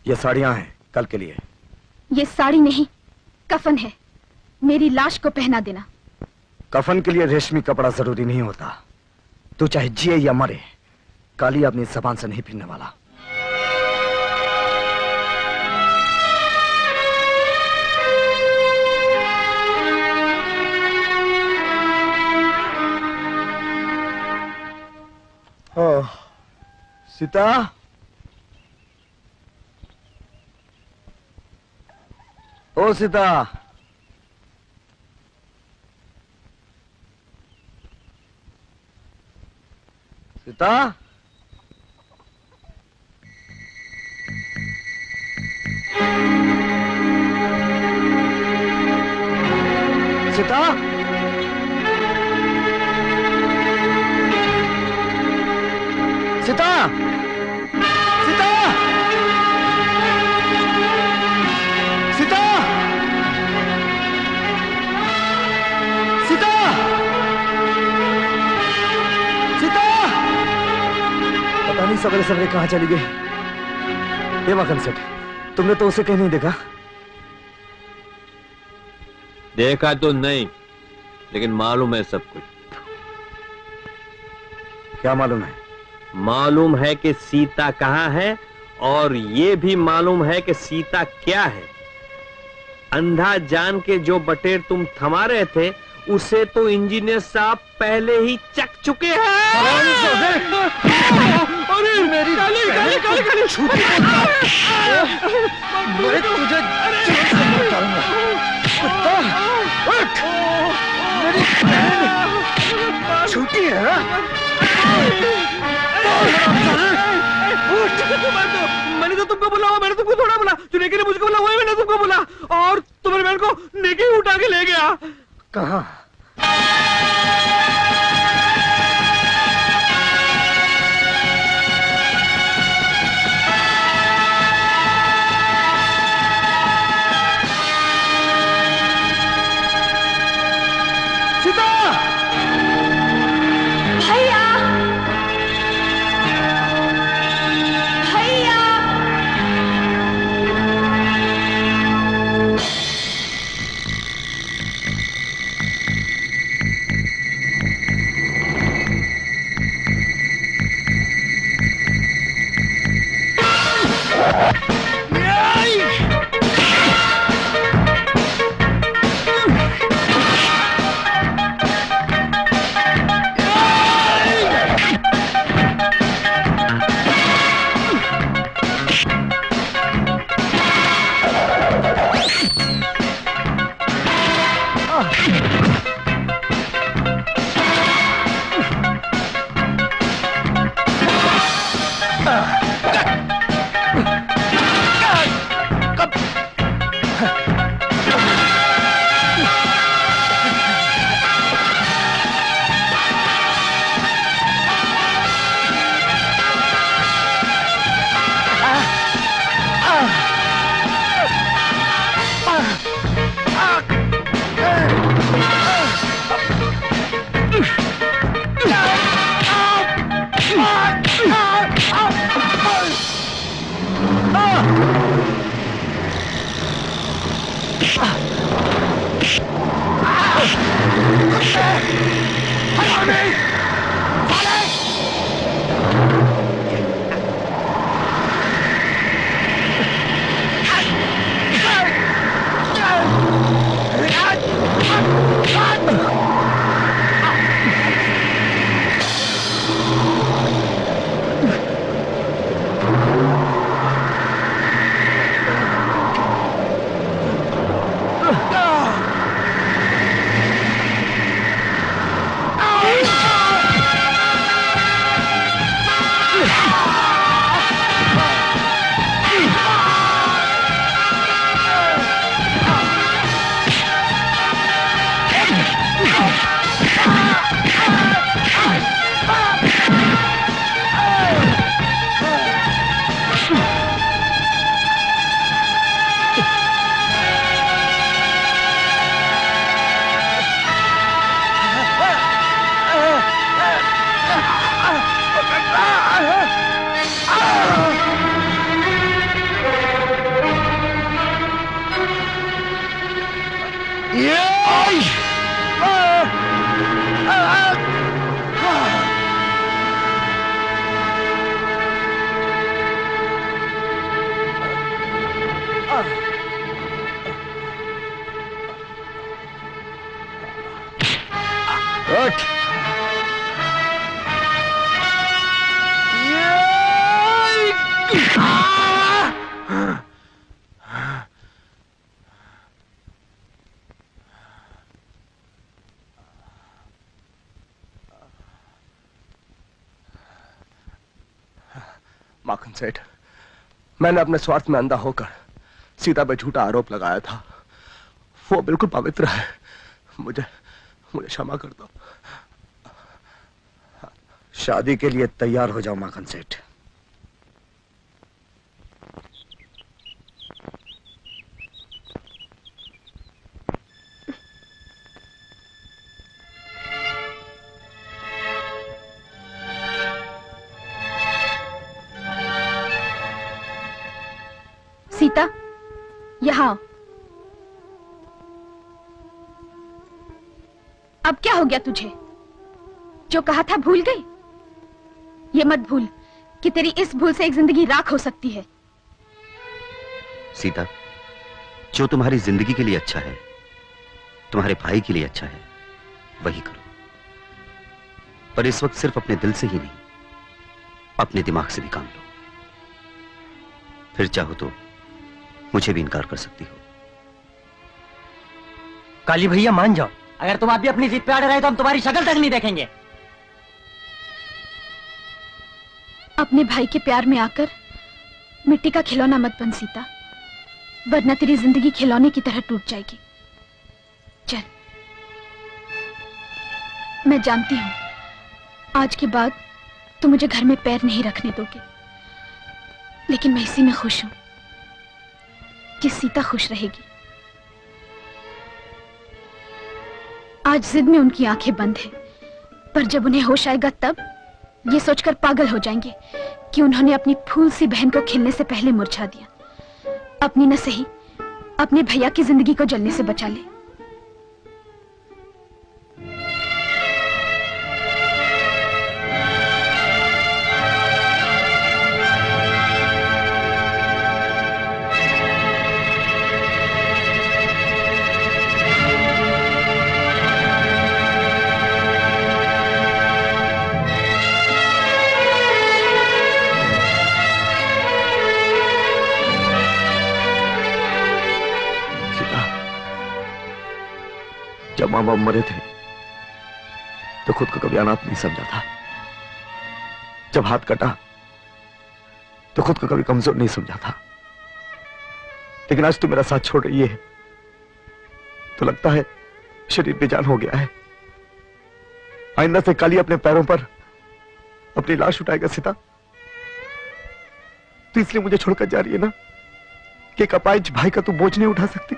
ये साड़ियां हैं कल के लिए। ये साड़ी नहीं, कफन है, मेरी लाश को पहना देना। कफन के लिए रेशमी कपड़ा जरूरी नहीं होता, तू चाहे जिए या मरे, काली अपनी जबान से नहीं फिरने वाला। सीता, ओ सीता, सीता, सीता, सीता, सीता, सीता, सीता, सीता। पता नहीं सवेरे सवेरे कहाँ चली गई। ये वाकन सेठ, तुमने तो उसे कहीं नहीं देखा? देखा तो नहीं, लेकिन मालूम है सब कुछ। क्या मालूम है? मालूम है कि सीता कहाँ है, और ये भी मालूम है कि सीता क्या है। अंधा जान के जो बटेर तुम थमा रहे थे, उसे तो इंजीनियर साहब पहले ही चक चुके हैं। अरे मेरी काली काली काली काली छूटी, मैं तुझे जेल से निकालूंगा। कुत्ता, उठ! मेरी बहन छूटी है। मैंने तो तुमको बोला, मैंने तुमको थोड़ा बोला, जो नेकी ने मुझको बोला वही मैंने तुमको बोला, और तुम्हारी बहन को नेकी उठा के ले गया। कहाँ? सीता! भैया, भैया, माखन सेठ, मैंने अपने स्वार्थ में अंधा होकर सीता पे झूठा आरोप लगाया था। वो बिल्कुल पवित्र है। मुझे मुझे क्षमा कर दो। शादी के लिए तैयार हो जाओ माखन सेठ। सीता, यहाँ आओ। अब क्या हो गया तुझे? जो कहा था भूल गई? ये मत भूल कि तेरी इस भूल से एक जिंदगी राख हो सकती है। सीता, जो तुम्हारी जिंदगी के लिए अच्छा है, तुम्हारे भाई के लिए अच्छा है, वही करो। पर इस वक्त सिर्फ अपने दिल से ही नहीं, अपने दिमाग से भी काम लो। फिर चाहो तो मुझे भी इनकार कर सकती हो। काली भैया मान जाओ। अगर तुम अभी अपनी जिद पे अड़े रहे तो हम तुम्हारी शक्ल तक नहीं देखेंगे। अपने भाई के प्यार में आकर मिट्टी का खिलौना मत बन सीता, वरना तेरी जिंदगी खिलौने की तरह टूट जाएगी। चल, मैं जानती हूं आज के बाद तुम मुझे घर में पैर नहीं रखने दोगे, लेकिन मैं इसी में खुश हूं कि सीता खुश रहेगी। आज जिद में उनकी आंखें बंद है, पर जब उन्हें होश आएगा तब ये सोचकर पागल हो जाएंगे कि उन्होंने अपनी फूल सी बहन को खिलने से पहले मुरझा दिया। अपनी न सही, अपने भैया की जिंदगी को जलने से बचा ले। जब माँ बाप मरे थे तो खुद को कभी अनाथ नहीं समझा था। जब हाथ कटा तो खुद को कभी कमजोर नहीं समझा था। लेकिन आज तो मेरा साथ छोड़ रही है तो लगता है शरीर बेजान हो गया है। आइंदा से काली अपने पैरों पर अपनी लाश उठाएगा सीता, तो इसलिए मुझे छोड़कर जा रही है ना कि एक अपाहिज भाई का तू बोझ नहीं उठा सकती।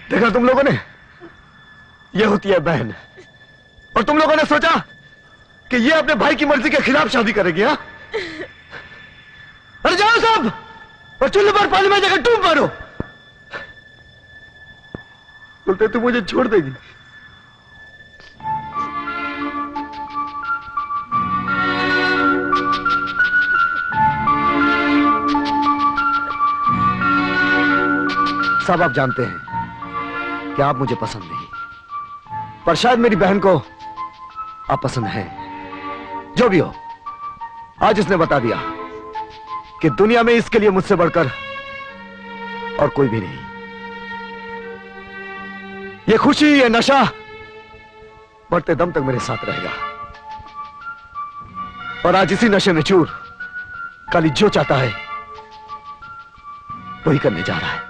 देखा तुम लोगों ने, ये होती है बहन। और तुम लोगों ने सोचा कि ये अपने भाई की मर्जी के खिलाफ शादी करेगी। हाँ, अरे जाओ सब और चूल्हे पर पानी में जाकर डूब मारो। बोलते तू मुझे छोड़ देगी। सब आप जानते हैं कि आप मुझे पसंद नहीं, पर शायद मेरी बहन को आप पसंद हैं। जो भी हो, आज इसने बता दिया कि दुनिया में इसके लिए मुझसे बढ़कर और कोई भी नहीं। ये खुशी, ये नशा बढ़ते दम तक मेरे साथ रहेगा। और आज इसी नशे में चूर काली जो चाहता है वही करने जा रहा है।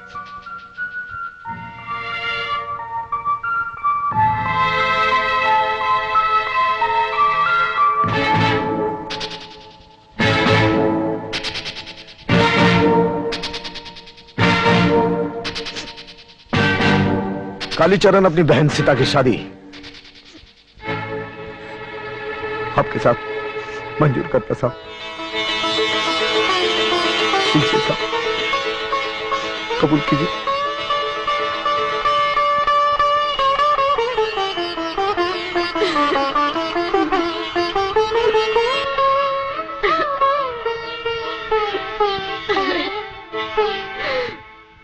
कालीचरण अपनी बहन सीता की शादी आपके साथ मंजूर करता साहब। कीजिए साहब, कबूल कीजिए।